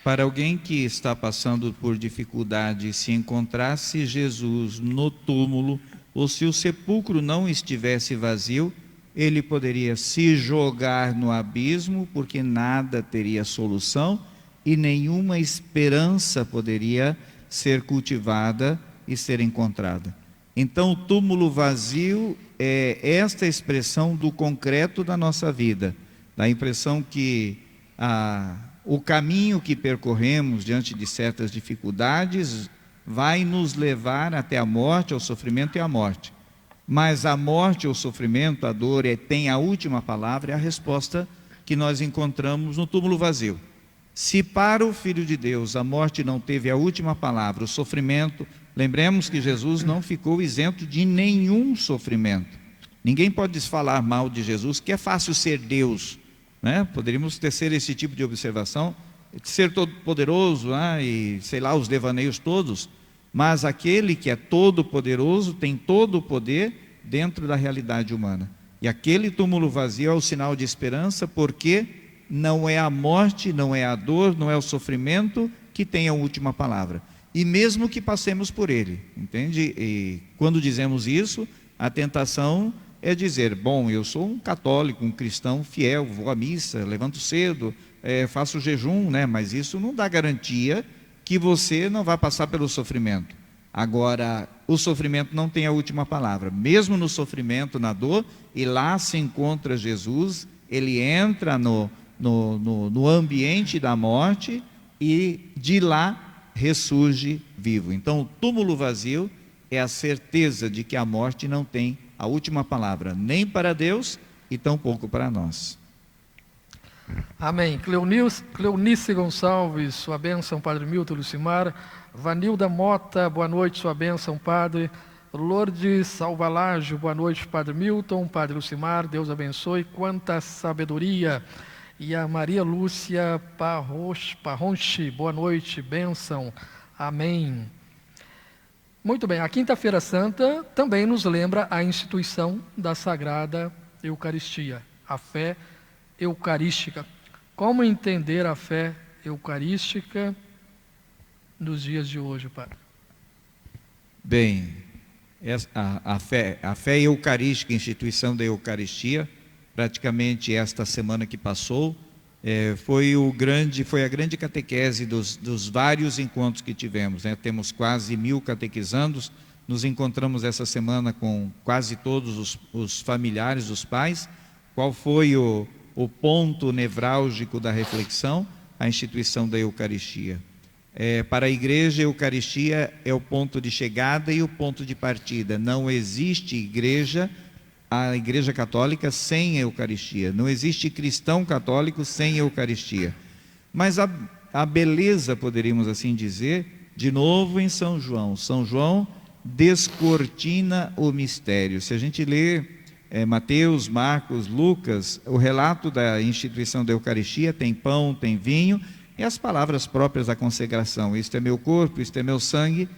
Para alguém que está passando por dificuldade, se encontrasse Jesus no túmulo, ou se o sepulcro não estivesse vazio, ele poderia se jogar no abismo, porque nada teria solução e nenhuma esperança poderia ser cultivada e ser encontrada. Então, o túmulo vazio é esta expressão do concreto da nossa vida, da impressão que o caminho que percorremos diante de certas dificuldades vai nos levar até a morte, ao sofrimento e à morte. Mas a morte, o sofrimento, a dor tem a última palavra, é a resposta que nós encontramos no túmulo vazio. Se para o Filho de Deus a morte não teve a última palavra, o sofrimento, lembremos que Jesus não ficou isento de nenhum sofrimento. Ninguém pode falar mal de Jesus, que é fácil ser Deus, né? Poderíamos tecer esse tipo de observação, ser todo poderoso, e sei lá, os devaneios todos, mas aquele que é todo poderoso tem todo o poder dentro da realidade humana. E aquele túmulo vazio é o sinal de esperança, porque não é a morte, não é a dor, não é o sofrimento que tem a última palavra. E mesmo que passemos por ele, entende? E quando dizemos isso, a tentação é dizer, bom, eu sou um católico, um cristão fiel, vou à missa, levanto cedo, faço jejum, né? Mas isso não dá garantia que você não vai passar pelo sofrimento. Agora, o sofrimento não tem a última palavra. Mesmo no sofrimento, na dor, e lá se encontra Jesus, ele entra no ambiente da morte e de lá ressurge vivo. Então, o túmulo vazio é a certeza de que a morte não tem a última palavra, nem para Deus e tampouco para nós. Amém. Cleonice Gonçalves, sua bênção, Padre Milton Lucimar. Vanilda Mota, boa noite, sua bênção, Padre. Lourdes Salvalágio, boa noite, Padre Milton, Padre Lucimar, Deus abençoe, quanta sabedoria. E a Maria Lúcia Parronchi, boa noite, bênção, amém. Muito bem, a Quinta-feira Santa também nos lembra a instituição da Sagrada Eucaristia, a fé eucarística. Como entender a fé eucarística nos dias de hoje, Padre? Bem, a fé eucarística, a instituição da Eucaristia, praticamente esta semana que passou, foi a grande catequese dos vários encontros que tivemos, né? Temos quase 1000 catequizandos, nos encontramos essa semana com quase todos os familiares, os pais. Qual foi o ponto nevrálgico da reflexão? A instituição da Eucaristia. Para a igreja, a Eucaristia é o ponto de chegada e o ponto de partida. Não existe a igreja católica sem a Eucaristia. Não existe cristão católico sem a Eucaristia. Mas a beleza, poderíamos assim dizer, de novo em São João. São João descortina o mistério. Se a gente lê Mateus, Marcos, Lucas, o relato da instituição da Eucaristia tem pão, tem vinho e as palavras próprias da consagração. Isto é meu corpo, isto é meu sangue.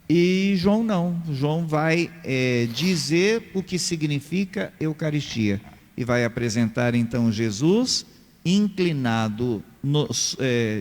E João não. João vai dizer o que significa Eucaristia e vai apresentar então Jesus inclinado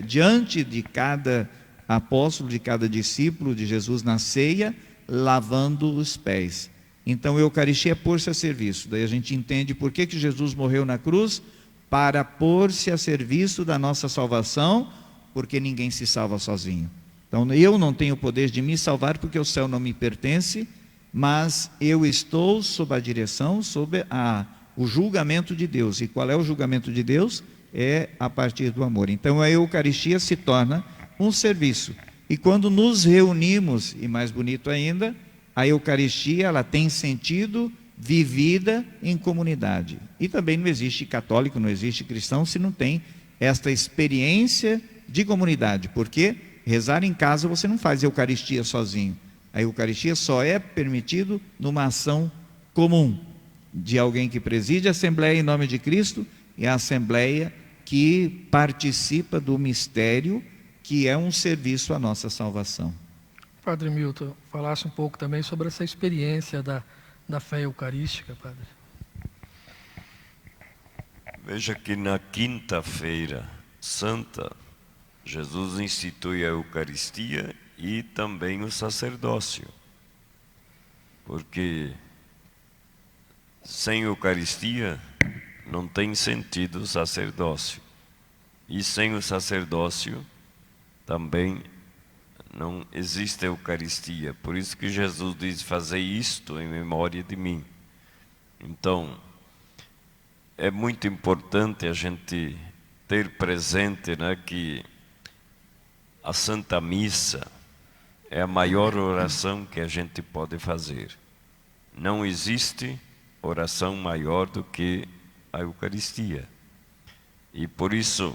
diante de cada apóstolo, de cada discípulo de Jesus na ceia, lavando os pés. Então a Eucaristia é pôr-se a serviço. Daí a gente entende por que Jesus morreu na cruz, para pôr-se a serviço da nossa salvação, porque ninguém se salva sozinho. Então eu não tenho o poder de me salvar, porque o céu não me pertence, mas eu estou sob a direção, sob o julgamento de Deus. E qual é o julgamento de Deus? É a partir do amor. Então a Eucaristia se torna um serviço. E quando nos reunimos, e mais bonito ainda, a Eucaristia ela tem sentido vivida em comunidade. E também não existe católico, não existe cristão se não tem esta experiência de comunidade. Porque rezar em casa você não faz Eucaristia sozinho. A Eucaristia só é permitido numa ação comum de alguém que preside a Assembleia em nome de Cristo e a Assembleia que participa do mistério que é um serviço à nossa salvação. Padre Milton, falasse um pouco também sobre essa experiência da fé eucarística, Padre. Veja que na Quinta-feira Santa Jesus institui a Eucaristia e também o sacerdócio. Porque sem Eucaristia não tem sentido o sacerdócio. E sem o sacerdócio também não existe Eucaristia. Por isso que Jesus diz: fazei isto em memória de mim. Então, é muito importante a gente ter presente, né, que a Santa Missa é a maior oração que a gente pode fazer. Não existe oração maior do que a Eucaristia. E por isso,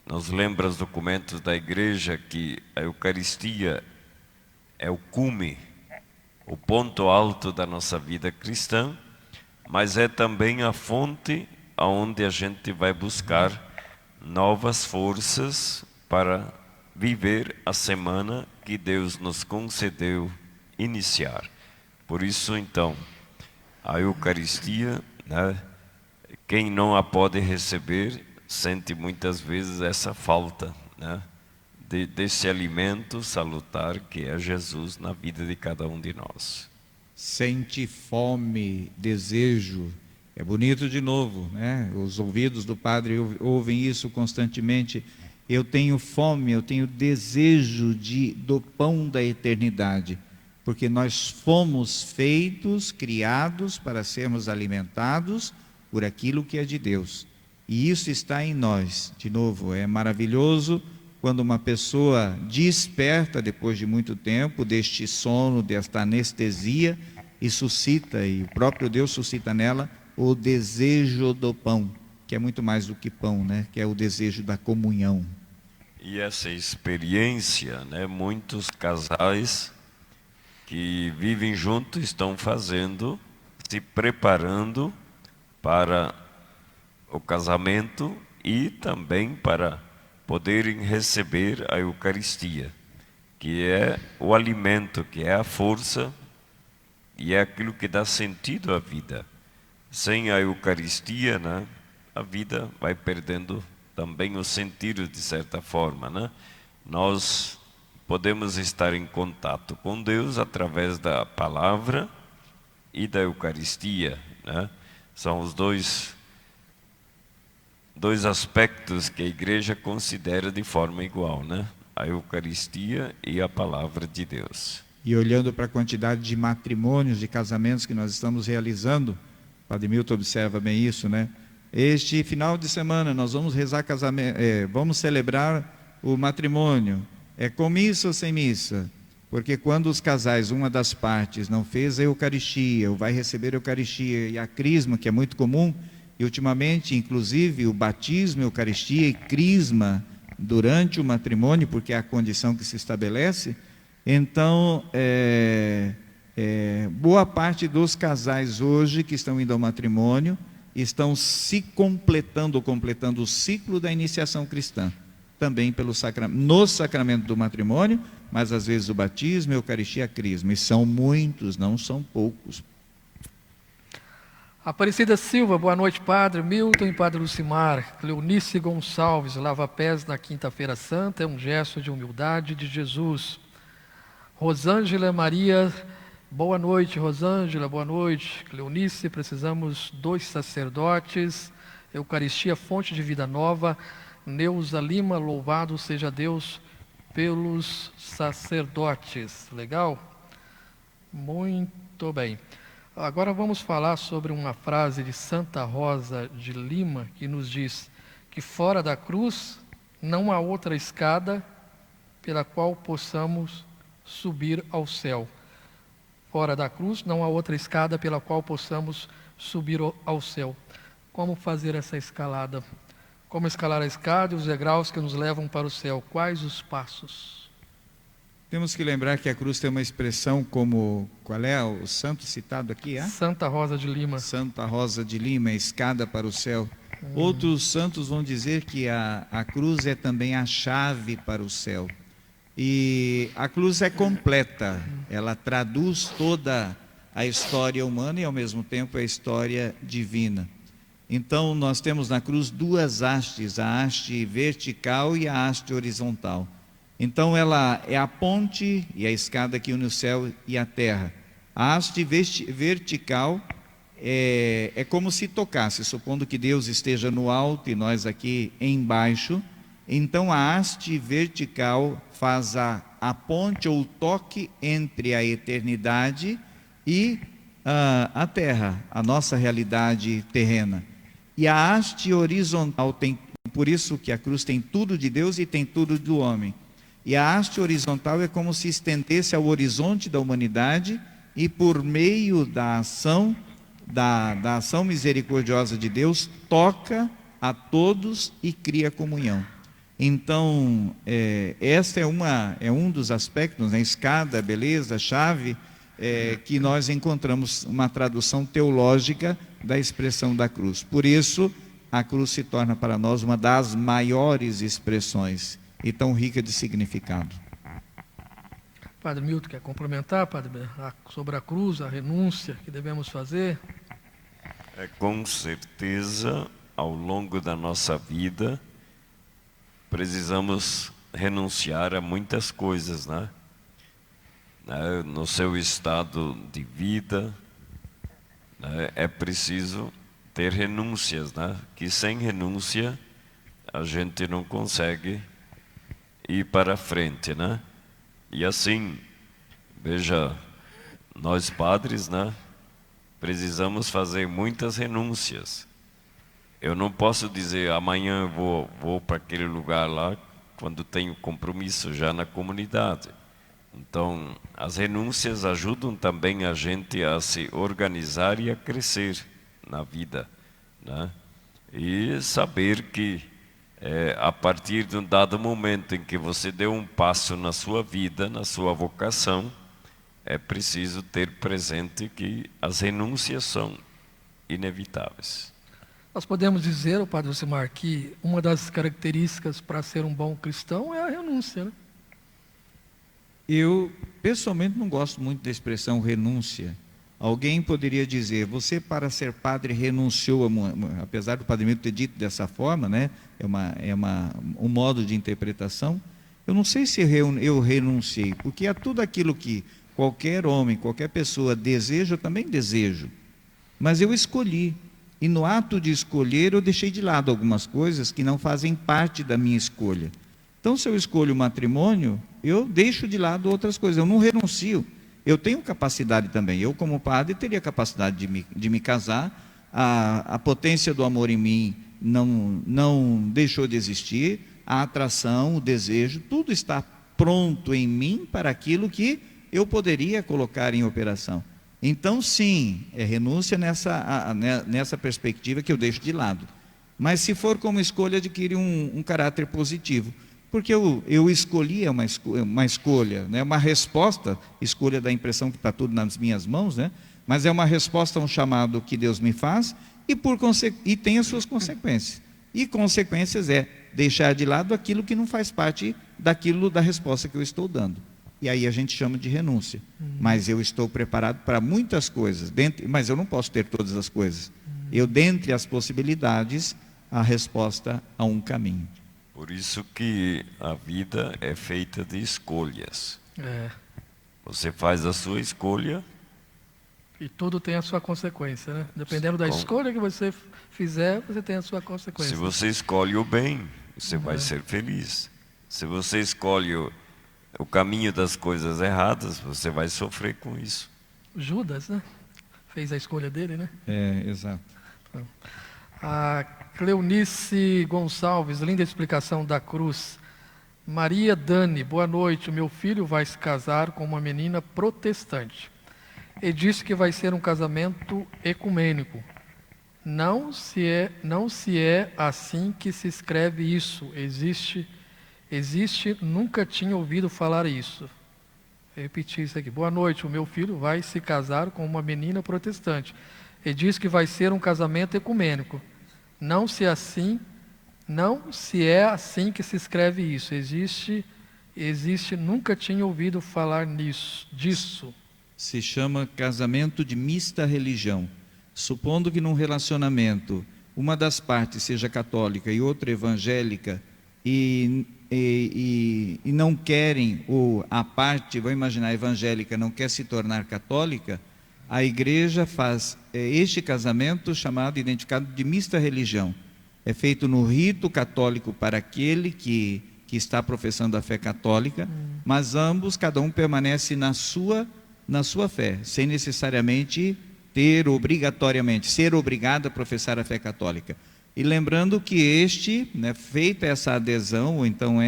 nos lembra os documentos da Igreja que a Eucaristia é o cume, o ponto alto da nossa vida cristã, mas é também a fonte aonde a gente vai buscar novas forças para viver a semana que Deus nos concedeu iniciar. Por isso, então, a Eucaristia, né, quem não a pode receber, sente muitas vezes essa falta, né, desse alimento salutar que é Jesus na vida de cada um de nós. Sente fome, desejo. É bonito de novo, né? Os ouvidos do padre ouvem isso constantemente. Eu tenho fome, eu tenho desejo do pão da eternidade, porque nós fomos feitos, criados para sermos alimentados por aquilo que é de Deus. E isso está em nós. De novo, é maravilhoso quando uma pessoa desperta depois de muito tempo deste sono, desta anestesia, e suscita, e o próprio Deus suscita nela o desejo do pão, que é muito mais do que pão, né? Que é o desejo da comunhão. E essa experiência, né, muitos casais que vivem juntos estão fazendo, se preparando para o casamento e também para poderem receber a Eucaristia, que é o alimento, que é a força e é aquilo que dá sentido à vida. Sem a Eucaristia, né, a vida vai perdendo também o sentido de certa forma, né? Nós podemos estar em contato com Deus através da palavra e da Eucaristia, né? São os dois aspectos que a Igreja considera de forma igual, né? A Eucaristia e a palavra de Deus. E olhando para a quantidade de matrimônios, de casamentos que nós estamos realizando, o Padre Milton observa bem isso, né? Este final de semana nós vamos rezar casamento, vamos celebrar o matrimônio. É com missa ou sem missa? Porque quando os casais, uma das partes, não fez a Eucaristia, ou vai receber a Eucaristia e a crisma, que é muito comum, e ultimamente, inclusive, o batismo, Eucaristia e crisma durante o matrimônio, porque é a condição que se estabelece, então, boa parte dos casais hoje que estão indo ao matrimônio estão se completando o ciclo da iniciação cristã, também no sacramento do matrimônio, mas às vezes o batismo, a Eucaristia, a crisma, e são muitos, não são poucos. Aparecida Silva, boa noite, Padre Milton e Padre Lucimar. Cleonice Gonçalves, lava-pés na Quinta-feira Santa, é um gesto de humildade de Jesus. Rosângela Maria, boa noite, Rosângela, boa noite. Cleonice, precisamos 2 sacerdotes, Eucaristia, fonte de vida nova. Neuza Lima, louvado seja Deus pelos sacerdotes. Legal? Muito bem. Agora vamos falar sobre uma frase de Santa Rosa de Lima, que nos diz que fora da cruz não há outra escada pela qual possamos subir ao céu. Fora da cruz não há outra escada pela qual possamos subir ao céu. Como fazer essa escalada? Como escalar a escada e os degraus que nos levam para o céu? Quais os passos? Temos que lembrar que a cruz tem uma expressão como, qual é o santo citado aqui? Santa Rosa de Lima. Santa Rosa de Lima, escada para o céu. Outros santos vão dizer que a cruz é também a chave para o céu. E a cruz é completa, ela traduz toda a história humana e ao mesmo tempo a história divina. Então, nós temos na cruz duas hastes, a haste vertical e a haste horizontal. Então, ela é a ponte e a escada que une o céu e a terra. A haste vertical é como se tocasse, supondo que Deus esteja no alto e nós aqui embaixo. Então, a haste vertical faz a ponte ou o toque entre a eternidade e a terra, a nossa realidade terrena. E a haste horizontal tem, por isso que a cruz tem tudo de Deus e tem tudo do homem. E a haste horizontal é como se estendesse ao horizonte da humanidade e por meio da ação misericordiosa de Deus, toca a todos e cria comunhão. Então, esta é um dos aspectos, né? Escada, beleza, chave, que nós encontramos uma tradução teológica da expressão da cruz. Por isso, a cruz se torna para nós uma das maiores expressões e tão rica de significado. Padre Milton, quer complementar, Padre, sobre a cruz, a renúncia que devemos fazer? Com certeza, ao longo da nossa vida, precisamos renunciar a muitas coisas, né? No seu estado de vida, né, é preciso ter renúncias, né? Que sem renúncia a gente não consegue ir para frente, né? E assim, veja, nós padres, né, precisamos fazer muitas renúncias. Eu não posso dizer amanhã eu vou para aquele lugar lá quando tenho compromisso já na comunidade. Então, as renúncias ajudam também a gente a se organizar e a crescer na vida, né? E saber que a partir de um dado momento em que você deu um passo na sua vida, na sua vocação, é preciso ter presente que as renúncias são inevitáveis. Nós podemos dizer, Padre Josimar, que uma das características para ser um bom cristão é a renúncia, né? Eu, pessoalmente, não gosto muito da expressão renúncia. Alguém poderia dizer, você para ser padre renunciou, apesar do Padre Milton ter dito dessa forma, né? Um modo de interpretação. Eu não sei se eu renunciei, porque a tudo aquilo que qualquer homem, qualquer pessoa deseja, eu também desejo. Mas eu escolhi. E no ato de escolher, eu deixei de lado algumas coisas que não fazem parte da minha escolha. Então, se eu escolho o matrimônio, eu deixo de lado outras coisas, eu não renuncio. Eu tenho capacidade também, eu como padre teria capacidade de me casar, a potência do amor em mim não deixou de existir, a atração, o desejo, tudo está pronto em mim para aquilo que eu poderia colocar em operação. Então sim, é renúncia nessa perspectiva que eu deixo de lado. Mas se for como escolha, adquire um caráter positivo. Porque eu escolhi, é uma escolha, né? Uma resposta, escolha da impressão que está tudo nas minhas mãos, né? Mas é uma resposta a um chamado que Deus me faz e tem as suas consequências. E consequências é deixar de lado aquilo que não faz parte da resposta que eu estou dando. E aí a gente chama de renúncia. Mas eu estou preparado para muitas coisas, mas eu não posso ter todas as coisas. Eu, dentre as possibilidades, a resposta a um caminho. Por isso que a vida é feita de escolhas. Você faz a sua escolha. E tudo tem a sua consequência, né? Dependendo da escolha que você fizer, você tem a sua consequência. Se você escolhe o bem, você vai ser feliz. Se você escolhe o caminho das coisas erradas, você vai sofrer com isso. Judas, né? Fez a escolha dele, né? Exato. A Cleonice Gonçalves, linda explicação da cruz. Maria Dani, boa noite. O meu filho vai se casar com uma menina protestante. E disse que vai ser um casamento ecumênico. Não se é assim que se escreve isso. Existe, nunca tinha ouvido falar isso. Vou repetir isso aqui. Boa noite, o meu filho vai se casar com uma menina protestante. E diz que vai ser um casamento ecumênico. Não se é assim que se escreve isso. Existe, nunca tinha ouvido falar disso. Se chama casamento de mista religião. Supondo que num relacionamento uma das partes seja católica e outra evangélica, e não querem, ou a parte, vou imaginar, evangélica não quer se tornar católica, a igreja faz este casamento chamado, identificado de mista religião. É feito no rito católico para aquele que está professando a fé católica, mas ambos, cada um permanece na sua fé, sem necessariamente obrigatoriamente ser obrigado a professar a fé católica. E lembrando que feita essa adesão, ou então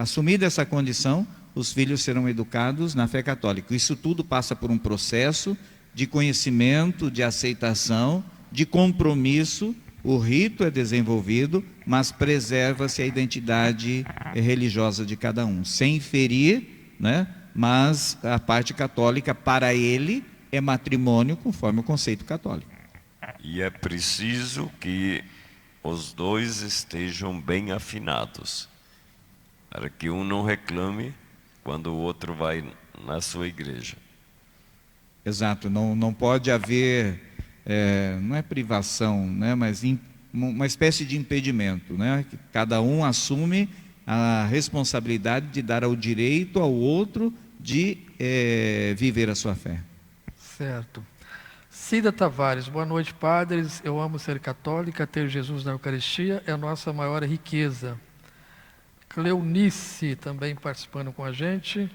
assumida essa condição, os filhos serão educados na fé católica. Isso tudo passa por um processo de conhecimento, de aceitação, de compromisso. O rito é desenvolvido, mas preserva-se a identidade religiosa de cada um, sem ferir, né? Mas a parte católica, para ele, é matrimônio conforme o conceito católico. E é preciso que os dois estejam bem afinados, para que um não reclame quando o outro vai na sua igreja. Exato, não pode haver, não é privação, né, mas uma espécie de impedimento, né, que cada um assume a responsabilidade de dar o direito ao outro de viver a sua fé. Certo. Cida Tavares, boa noite, padres. Eu amo ser católica, ter Jesus na Eucaristia é a nossa maior riqueza. Cleonice também participando com a gente.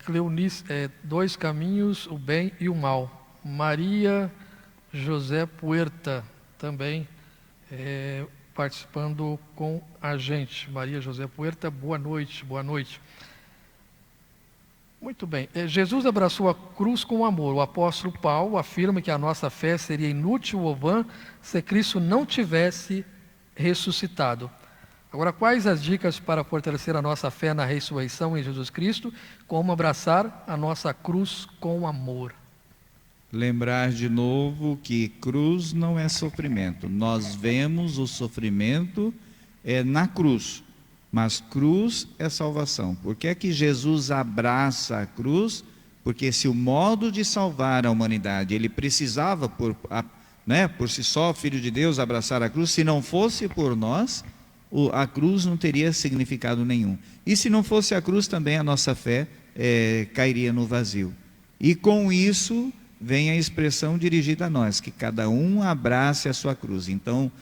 Cleonice, dois caminhos, o bem e o mal. Maria José Puerta também participando com a gente. Maria José Puerta, boa noite, boa noite. Muito bem. Jesus abraçou a cruz com amor. O apóstolo Paulo afirma que a nossa fé seria inútil ou vã se Cristo não tivesse ressuscitado. Agora, quais as dicas para fortalecer a nossa fé na ressurreição em Jesus Cristo? Como abraçar a nossa cruz com amor? Lembrar de novo que cruz não é sofrimento. Nós vemos o sofrimento na cruz. Mas cruz é salvação. Por que é que Jesus abraça a cruz? Porque se o modo de salvar a humanidade, ele precisava, por si só, Filho de Deus, abraçar a cruz, se não fosse por nós, a cruz não teria significado nenhum. E se não fosse a cruz, também a nossa fé cairia no vazio. E com isso vem a expressão dirigida a nós, que cada um abrace a sua cruz. Então,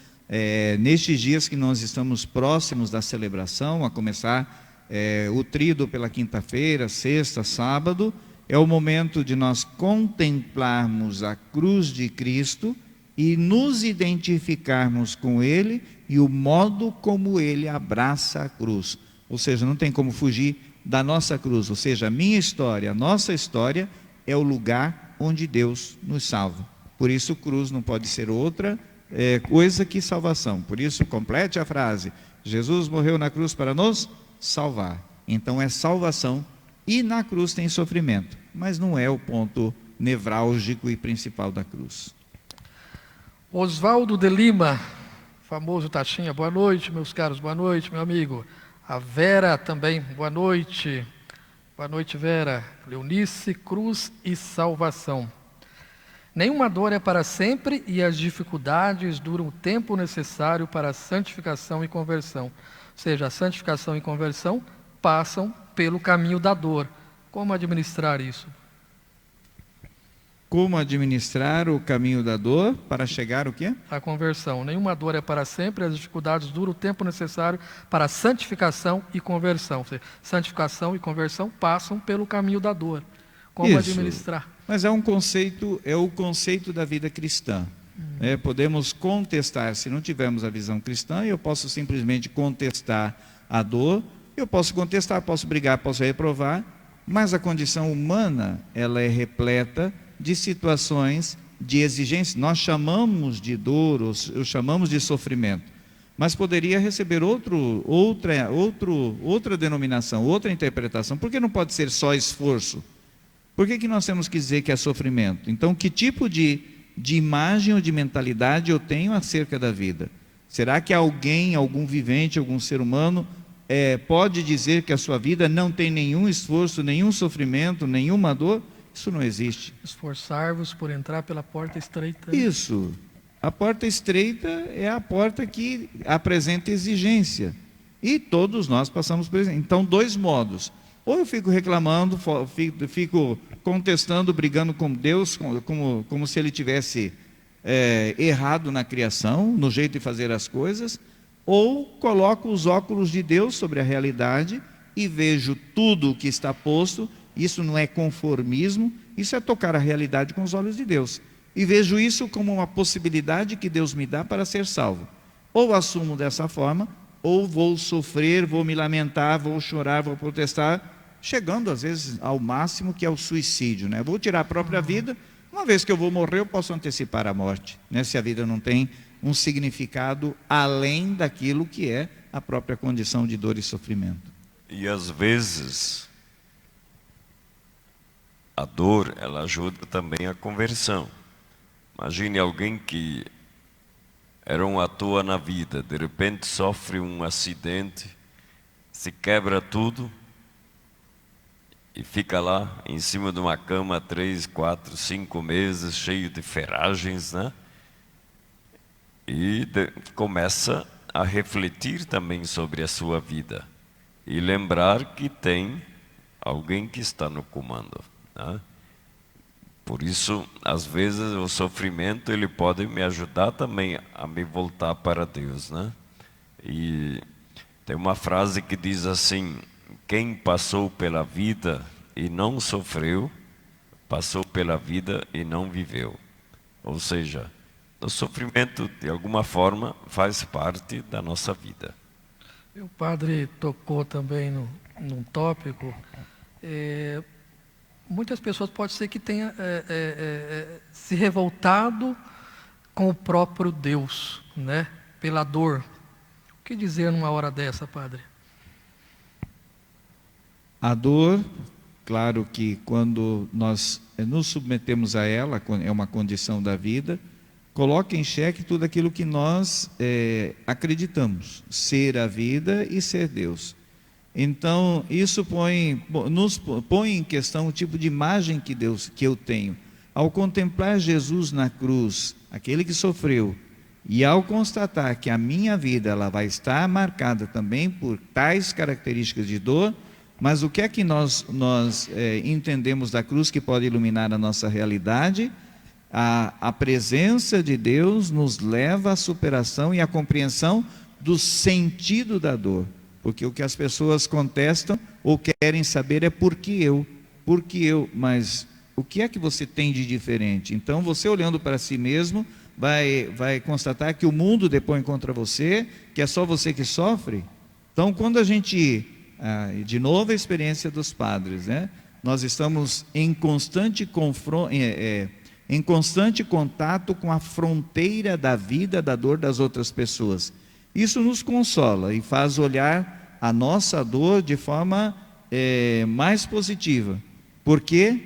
nestes dias que nós estamos próximos da celebração, a começar o tríduo pela quinta-feira, sexta, sábado, é o momento de nós contemplarmos a cruz de Cristo e nos identificarmos com Ele e o modo como Ele abraça a cruz. Ou seja, não tem como fugir da nossa cruz, ou seja, a minha história, a nossa história é o lugar onde Deus nos salva. Por isso, cruz não pode ser outra coisa que salvação. Por isso, complete a frase: Jesus morreu na cruz para nos salvar. Então é salvação, e na cruz tem sofrimento, mas não é o ponto nevrálgico e principal da cruz. Oswaldo de Lima, famoso Taxinha, boa noite, meus caros, boa noite, meu amigo. A Vera também, boa noite. Boa noite, Vera. Leonice, cruz e salvação. Nenhuma dor é para sempre e as dificuldades duram o tempo necessário para a santificação e conversão. Ou seja, a santificação e conversão passam pelo caminho da dor. Como administrar isso? Como administrar o caminho da dor para chegar o quê? A conversão. Nenhuma dor é para sempre, as dificuldades duram o tempo necessário para a santificação e conversão. Ou seja, santificação e conversão passam pelo caminho da dor. Como administrar? Mas é o conceito da vida cristã. Podemos contestar, se não tivermos a visão cristã, eu posso simplesmente contestar a dor, eu posso contestar, posso brigar, posso reprovar, mas a condição humana, ela é repleta de situações de exigência. Nós chamamos de dor, ou chamamos de sofrimento, mas poderia receber outra denominação, outra interpretação. Por que não pode ser só esforço? Por que nós temos que dizer que é sofrimento? Então, que tipo de imagem ou de mentalidade eu tenho acerca da vida? Será que alguém, algum vivente, algum ser humano, pode dizer que a sua vida não tem nenhum esforço, nenhum sofrimento, nenhuma dor? Isso não existe. Esforçar-vos por entrar pela porta estreita. Isso. A porta estreita é a porta que apresenta exigência. E todos nós passamos por isso. Então, dois modos. Ou eu fico reclamando, fico contestando, brigando com Deus, como se Ele tivesse errado na criação, no jeito de fazer as coisas, ou coloco os óculos de Deus sobre a realidade e vejo tudo o que está posto. Isso não é conformismo, isso é tocar a realidade com os olhos de Deus. E vejo isso como uma possibilidade que Deus me dá para ser salvo. Ou assumo dessa forma, ou vou sofrer, vou me lamentar, vou chorar, vou protestar, chegando às vezes ao máximo, que é o suicídio, né? Vou tirar a própria vida. Uma vez que eu vou morrer, eu posso antecipar a morte, né? Se a vida não tem um significado além daquilo que é a própria condição de dor e sofrimento. E às vezes a dor, ela ajuda também a conversão. Imagine alguém que era um à toa na vida, de repente sofre um acidente, se quebra tudo e fica lá em cima de uma cama 3, 4, 5 meses, cheio de ferragens, né? E começa a refletir também sobre a sua vida e lembrar que tem alguém que está no comando, né? Por isso, às vezes, o sofrimento ele pode me ajudar também a me voltar para Deus, né? E tem uma frase que diz assim: quem passou pela vida e não sofreu, passou pela vida e não viveu. Ou seja, o sofrimento, de alguma forma, faz parte da nossa vida. O padre tocou também num tópico. Muitas pessoas pode ser que tenham se revoltado com o próprio Deus, né? Pela dor. O que dizer numa hora dessa, padre? A dor, claro que quando nós nos submetemos a ela, é uma condição da vida, coloca em xeque tudo aquilo que nós acreditamos ser a vida e ser Deus. Então, isso nos põe em questão o tipo de imagem que eu tenho. Ao contemplar Jesus na cruz, aquele que sofreu, e ao constatar que a minha vida ela vai estar marcada também por tais características de dor, mas o que é que nós entendemos da cruz que pode iluminar a nossa realidade? A presença de Deus nos leva à superação e à compreensão do sentido da dor. Porque o que as pessoas contestam ou querem saber é por que eu, mas o que é que você tem de diferente? Então você olhando para si mesmo vai constatar que o mundo depõe contra você, que é só você que sofre. Então quando a gente, de novo a experiência dos padres, né? Nós estamos em constante contato com a fronteira da vida, da dor das outras pessoas. Isso nos consola e faz olhar a nossa dor de forma mais positiva, porque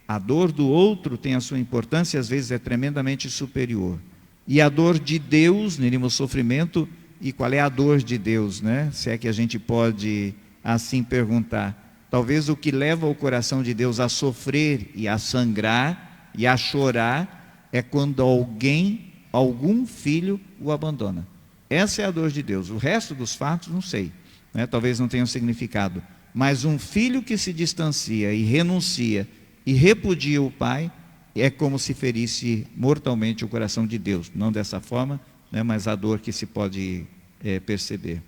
a dor do outro tem a sua importância e às vezes é tremendamente superior. E a dor de Deus, no sofrimento, e qual é a dor de Deus, né? Se é que a gente pode assim perguntar. Talvez o que leva o coração de Deus a sofrer e a sangrar e a chorar é quando algum filho o abandona. Essa é a dor de Deus. O resto dos fatos não sei, né? Talvez não tenha um significado, mas um filho que se distancia e renuncia e repudia o pai é como se ferisse mortalmente o coração de Deus. Não dessa forma, né? Mas a dor que se pode perceber.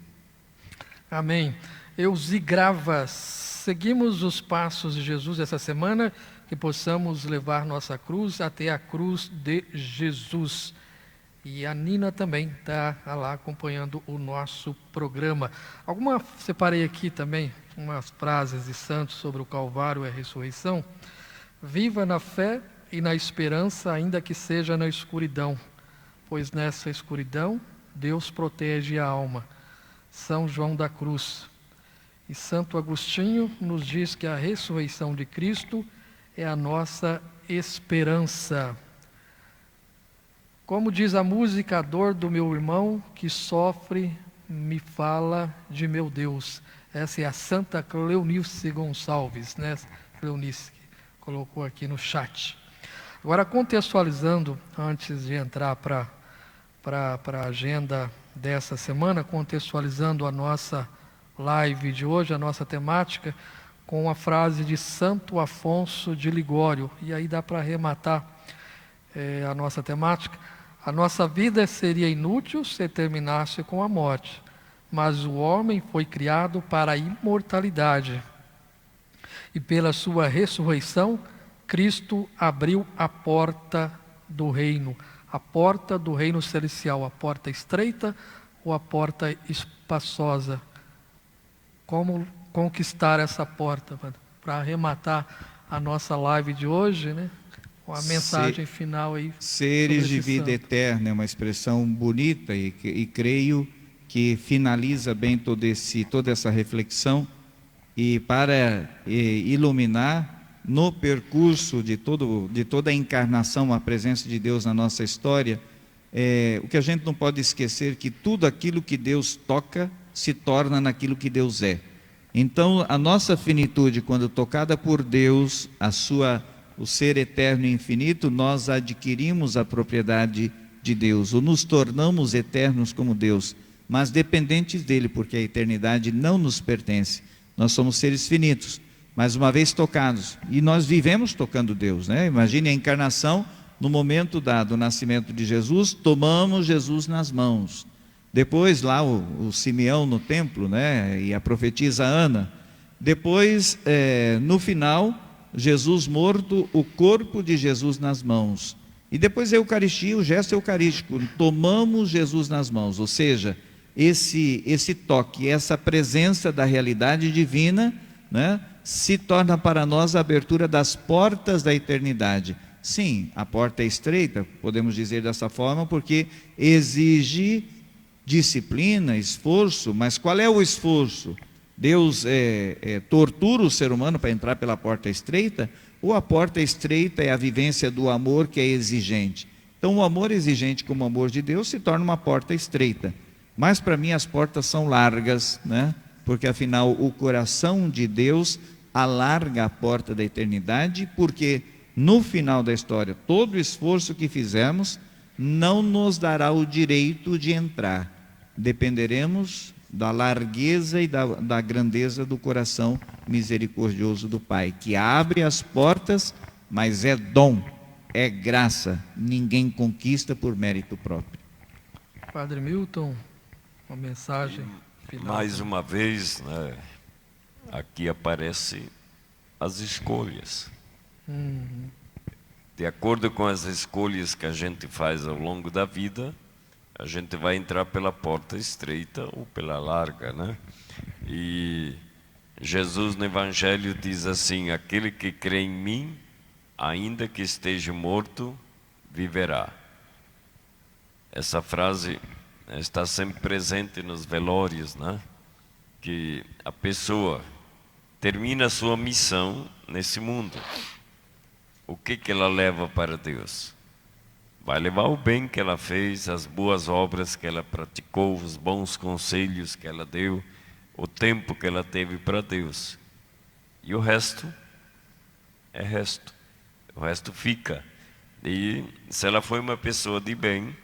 Amém. Eusi Gravas, seguimos os passos de Jesus essa semana, que possamos levar nossa cruz até a cruz de Jesus. E a Nina também está lá acompanhando o nosso programa. Separei aqui também umas frases de santos sobre o Calvário e a ressurreição. Viva na fé e na esperança, ainda que seja na escuridão, pois nessa escuridão Deus protege a alma. São João da Cruz. E Santo Agostinho nos diz que a ressurreição de Cristo é a nossa esperança. Como diz a música, a dor do meu irmão que sofre me fala de meu Deus. Essa é a Santa Cleonice Gonçalves, né? Cleonice, que colocou aqui no chat. Agora, contextualizando, antes de entrar para para a agenda dessa semana, contextualizando a nossa live de hoje, a nossa temática, com a frase de Santo Afonso de Ligório. E aí dá para arrematar a nossa temática. A nossa vida seria inútil se terminasse com a morte, mas o homem foi criado para a imortalidade. E pela sua ressurreição, Cristo abriu a porta do reino celestial, a porta estreita ou a porta espaçosa. Como conquistar essa porta? Para arrematar a nossa live de hoje, né? Com a mensagem final aí. Seres de vida eterna é uma expressão bonita e creio que finaliza bem toda essa reflexão, e para iluminar no percurso de toda a encarnação, a presença de Deus na nossa história, o que a gente não pode esquecer que tudo aquilo que Deus toca se torna naquilo que Deus é. Então, a nossa finitude, quando tocada por Deus, o ser eterno e infinito, nós adquirimos a propriedade de Deus, ou nos tornamos eternos como Deus, mas dependentes dele, porque a eternidade não nos pertence. Nós somos seres finitos, mas uma vez tocados, e nós vivemos tocando Deus, né? Imagine a encarnação, no momento do nascimento de Jesus, tomamos Jesus nas mãos. Depois lá o Simeão no templo, né? E a profetisa Ana. Depois, no final, Jesus morto, o corpo de Jesus nas mãos. E depois a Eucaristia, o gesto eucarístico, tomamos Jesus nas mãos, ou seja, esse toque, essa presença da realidade divina, né, se torna para nós a abertura das portas da eternidade. Sim, a porta é estreita, podemos dizer dessa forma, porque exige disciplina, esforço, mas qual é o esforço? Deus tortura o ser humano para entrar pela porta estreita, ou a porta estreita é a vivência do amor que é exigente? Então o amor exigente como o amor de Deus se torna uma porta estreita, mas para mim as portas são largas, né? Porque afinal o coração de Deus alarga a porta da eternidade, porque no final da história todo o esforço que fizermos não nos dará o direito de entrar, dependeremos da largueza e da grandeza do coração misericordioso do Pai, que abre as portas, mas é dom, é graça, ninguém conquista por mérito próprio. Padre Milton, uma mensagem final. Mais uma vez, né, aqui aparecem as escolhas. De acordo com as escolhas que a gente faz ao longo da vida, a gente vai entrar pela porta estreita ou pela larga, né? E Jesus no Evangelho diz assim: aquele que crê em mim, ainda que esteja morto, viverá. Essa frase está sempre presente nos velórios, né? Que a pessoa termina a sua missão nesse mundo. O que ela leva para Deus? Vai levar o bem que ela fez, as boas obras que ela praticou, os bons conselhos que ela deu, o tempo que ela teve para Deus. E o resto é resto. O resto fica. E se ela foi uma pessoa de bem,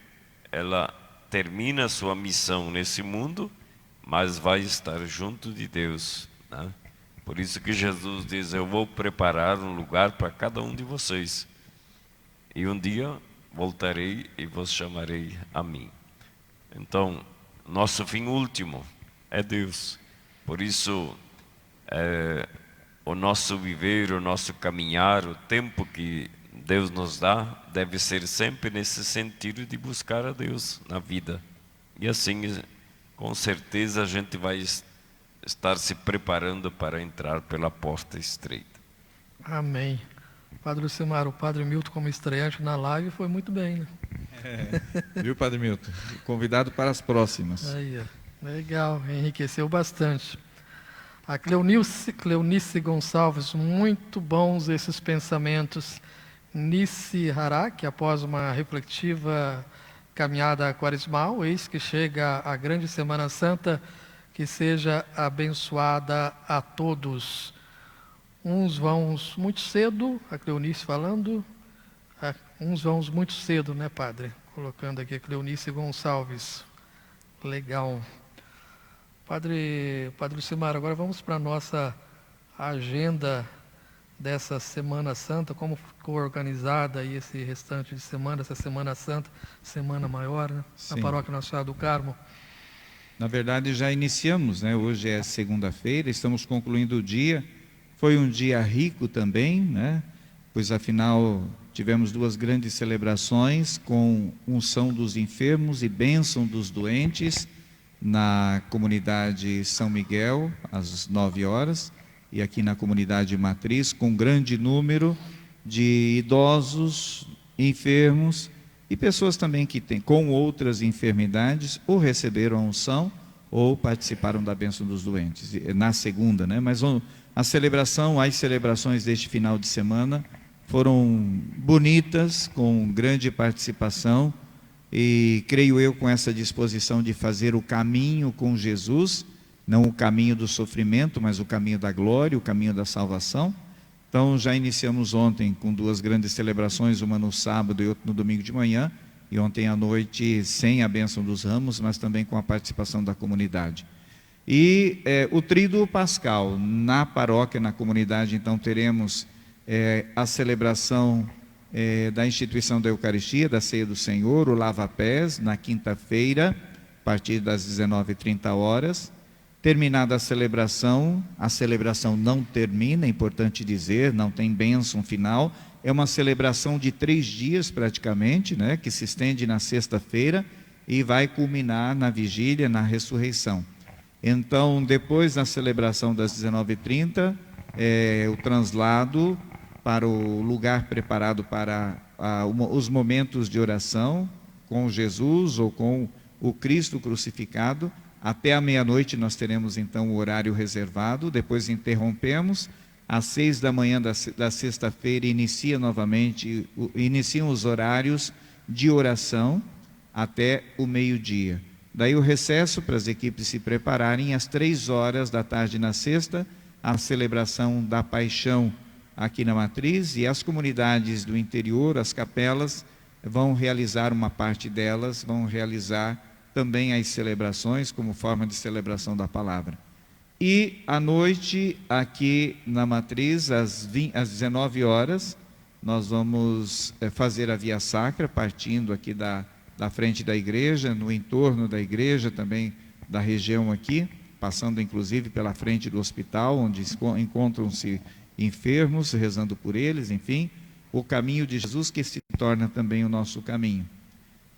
ela termina a sua missão nesse mundo, mas vai estar junto de Deus, né? Por isso que Jesus diz: eu vou preparar um lugar para cada um de vocês. E um dia voltarei e vos chamarei a mim. Então, nosso fim último é Deus. Por isso, o nosso viver, o nosso caminhar, o tempo que Deus nos dá, deve ser sempre nesse sentido de buscar a Deus na vida. E assim, com certeza, a gente vai estar se preparando para entrar pela porta estreita. Amém. Padre Lucimar, o Padre Milton como estreante na live foi muito bem, né? Viu, Padre Milton? Convidado para as próximas. Aí, legal, enriqueceu bastante. A Cleonice Gonçalves, muito bons esses pensamentos. Nice Harak, após uma reflexiva caminhada quaresmal, eis que chega a grande Semana Santa, que seja abençoada a todos. Uns vão muito cedo, a Cleonice falando, uns vão muito cedo, né, Padre? Colocando aqui, Cleonice Gonçalves. Legal. Padre Lucimar, agora vamos para a nossa agenda dessa Semana Santa, como ficou organizada aí esse restante de semana, essa Semana Santa, Semana Maior, né? Na Sim. Paróquia Nossa Senhora do Carmo. Na verdade, já iniciamos, né? Hoje é segunda-feira, estamos concluindo o dia. Foi um dia rico também, né? Pois afinal tivemos duas grandes celebrações com unção dos enfermos e bênção dos doentes na comunidade São Miguel, às 9 horas, e aqui na comunidade Matriz, com grande número de idosos, enfermos e pessoas também que têm com outras enfermidades, ou receberam a unção, ou participaram da bênção dos doentes, na segunda, né? Mas as celebrações deste final de semana foram bonitas, com grande participação, e creio eu com essa disposição de fazer o caminho com Jesus, não o caminho do sofrimento, mas o caminho da glória, o caminho da salvação. Então já iniciamos ontem com duas grandes celebrações, uma no sábado e outra no domingo de manhã, e ontem à noite sem a bênção dos ramos, mas também com a participação da comunidade. E o tríduo pascal na paróquia, na comunidade, então teremos a celebração da instituição da Eucaristia, da Ceia do Senhor, o lava-pés, na quinta-feira, a partir das 19h30. Terminada a celebração não termina, é importante dizer, não tem bênção final, é uma celebração de 3 dias praticamente, né, que se estende na sexta-feira e vai culminar na vigília, na ressurreição. Então, depois da celebração das 19h30, o translado para o lugar preparado para os momentos de oração com Jesus ou com o Cristo crucificado. Até a meia-noite nós teremos então o horário reservado, depois interrompemos, às 6 da manhã da sexta-feira iniciam os horários de oração até o meio-dia. Daí o recesso para as equipes se prepararem, às 3 horas da tarde na sexta, a celebração da Paixão aqui na Matriz, e as comunidades do interior, as capelas, vão realizar uma parte delas, vão realizar também as celebrações como forma de celebração da palavra. E à noite, aqui na Matriz, às 19 horas, nós vamos fazer a Via Sacra, partindo aqui da frente da igreja, no entorno da igreja, também da região aqui, passando inclusive pela frente do hospital, onde encontram-se enfermos, rezando por eles, enfim, o caminho de Jesus que se torna também o nosso caminho.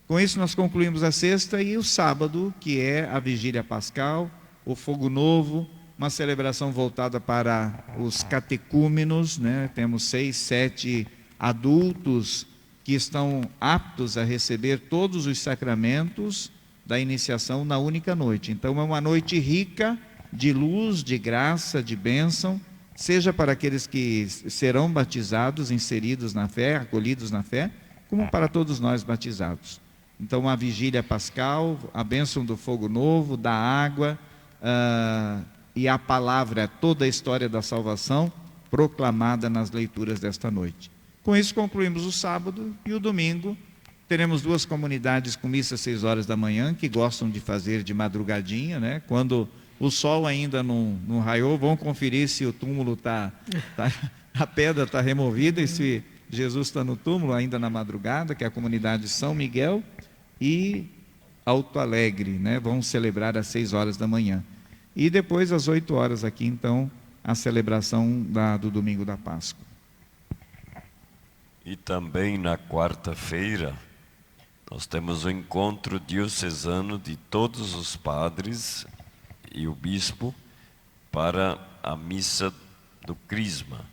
Com isso nós concluímos a sexta e o sábado, que é a vigília pascal, o fogo novo, uma celebração voltada para os catecúmenos, né? Temos 6, 7 adultos que estão aptos a receber todos os sacramentos da iniciação na única noite. Então é uma noite rica de luz, de graça, de bênção, seja para aqueles que serão batizados, inseridos na fé, acolhidos na fé, como para todos nós batizados. Então a vigília pascal, a bênção do fogo novo, da água e a palavra, toda a história da salvação proclamada nas leituras desta noite. Com isso concluímos o sábado e o domingo. Teremos 2 comunidades com missa às 6 horas da manhã, que gostam de fazer de madrugadinha, né? Quando o sol ainda não raiou, vão conferir se o túmulo a pedra está removida e se Jesus está no túmulo ainda na madrugada, que é a comunidade São Miguel e Alto Alegre, né? Vão celebrar às 6 horas da manhã. E depois às 8 horas aqui, então, a celebração do domingo da Páscoa. E também na quarta-feira, nós temos o encontro diocesano de todos os padres e o bispo para a missa do Crisma,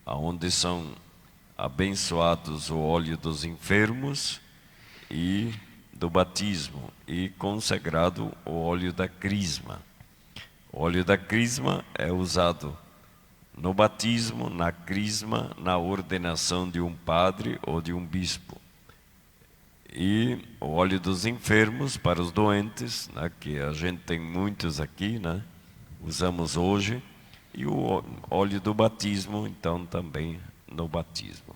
onde são abençoados o óleo dos enfermos e do batismo, e consagrado o óleo da Crisma. O óleo da Crisma é usado no batismo, na Crisma, na ordenação de um padre ou de um bispo. E o óleo dos enfermos para os doentes, né, que a gente tem muitos aqui, né, usamos hoje, e o óleo do batismo, então, também no batismo.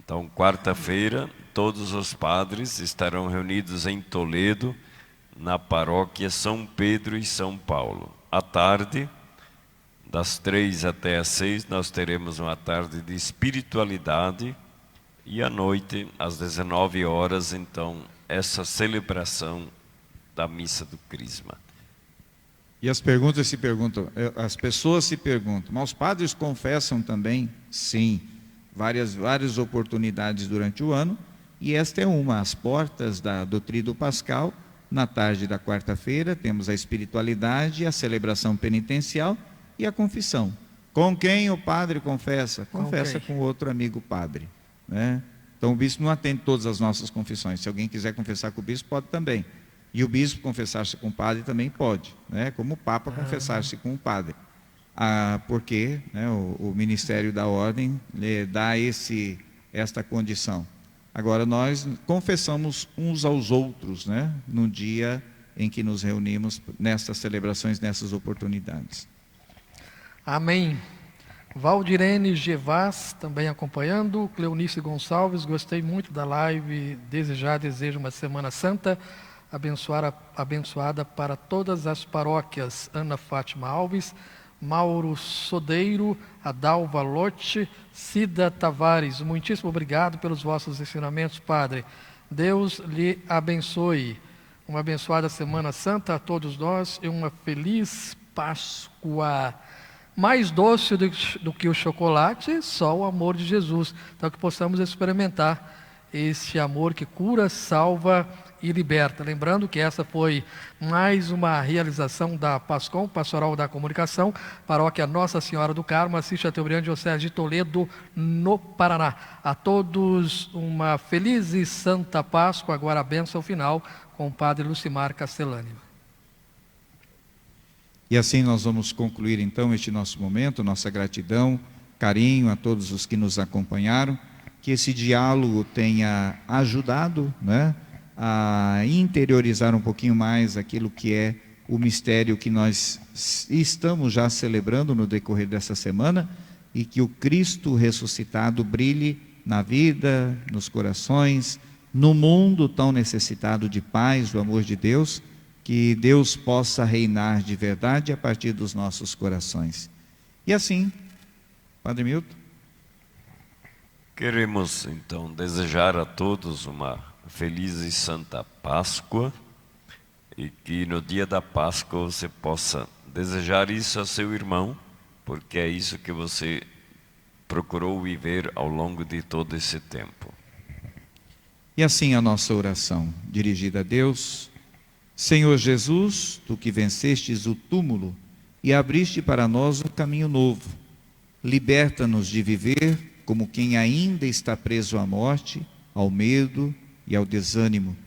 Então, quarta-feira, todos os padres estarão reunidos em Toledo, na paróquia São Pedro e São Paulo. À tarde, das 3 até às 6, nós teremos uma tarde de espiritualidade e à noite, às 19 horas, então, essa celebração da missa do Crisma. E as pessoas se perguntam, mas os padres confessam também? Sim, várias oportunidades durante o ano, e esta é uma, às portas do Tríduo Pascal. Na tarde da quarta-feira temos a espiritualidade, a celebração penitencial e a confissão. Com quem o padre confessa? Confessa com outro amigo padre, né? Então o bispo não atende todas as nossas confissões. Se alguém quiser confessar com o bispo, pode também. E o bispo confessar-se com o padre também pode, né? Como o Papa confessar-se com o padre. Porque, né, o Ministério da Ordem lhe dá esta condição. Agora, nós confessamos uns aos outros, né, no dia em que nos reunimos nessas celebrações, nessas oportunidades. Amém. Valdirene Gevaz também acompanhando. Cleonice Gonçalves, gostei muito da live. Desejo uma Semana Santa abençoada para todas as paróquias. Ana Fátima Alves, Mauro Sodeiro, Adalva Lotte, Cida Tavares. Muitíssimo obrigado pelos vossos ensinamentos, Padre. Deus lhe abençoe. Uma abençoada Semana Santa a todos nós e uma feliz Páscoa. Mais doce do que o chocolate, só o amor de Jesus. Então que possamos experimentar esse amor que cura, salva e liberta. Lembrando que essa foi mais uma realização da PASCOM, Pastoral da Comunicação, Paróquia Nossa Senhora do Carmo, Assis Chateaubriand, Diocese de Toledo, no Paraná. A todos uma feliz e santa Páscoa. Agora a bênção final com o Padre Lucimar Castellani. E assim nós vamos concluir então este nosso momento, nossa gratidão, carinho a todos os que nos acompanharam, que esse diálogo tenha ajudado, né, a interiorizar um pouquinho mais aquilo que é o mistério que nós estamos já celebrando no decorrer dessa semana, e que o Cristo ressuscitado brilhe na vida, nos corações, no mundo tão necessitado de paz, do amor de Deus, que Deus possa reinar de verdade a partir dos nossos corações. E assim, Padre Milton. Queremos então desejar a todos uma feliz e santa Páscoa, e que no dia da Páscoa você possa desejar isso a seu irmão, porque é isso que você procurou viver ao longo de todo esse tempo. E assim a nossa oração dirigida a Deus. Senhor Jesus, Tu que vencestes o túmulo e abriste para nós um caminho novo, liberta-nos de viver como quem ainda está preso à morte, ao medo e ao desânimo.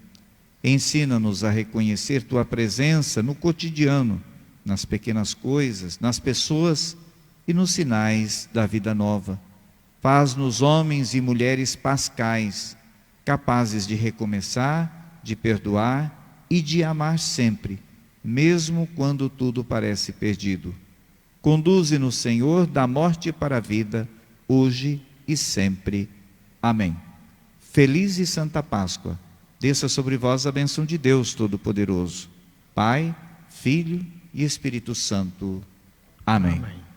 Ensina-nos a reconhecer Tua presença no cotidiano, nas pequenas coisas, nas pessoas e nos sinais da vida nova. Faz-nos homens e mulheres pascais, capazes de recomeçar, de perdoar e de amar sempre, mesmo quando tudo parece perdido. Conduze-nos, Senhor, da morte para a vida, hoje e sempre. Amém. Feliz e Santa Páscoa. Desça sobre vós a bênção de Deus Todo-Poderoso, Pai, Filho e Espírito Santo. Amém. Amém.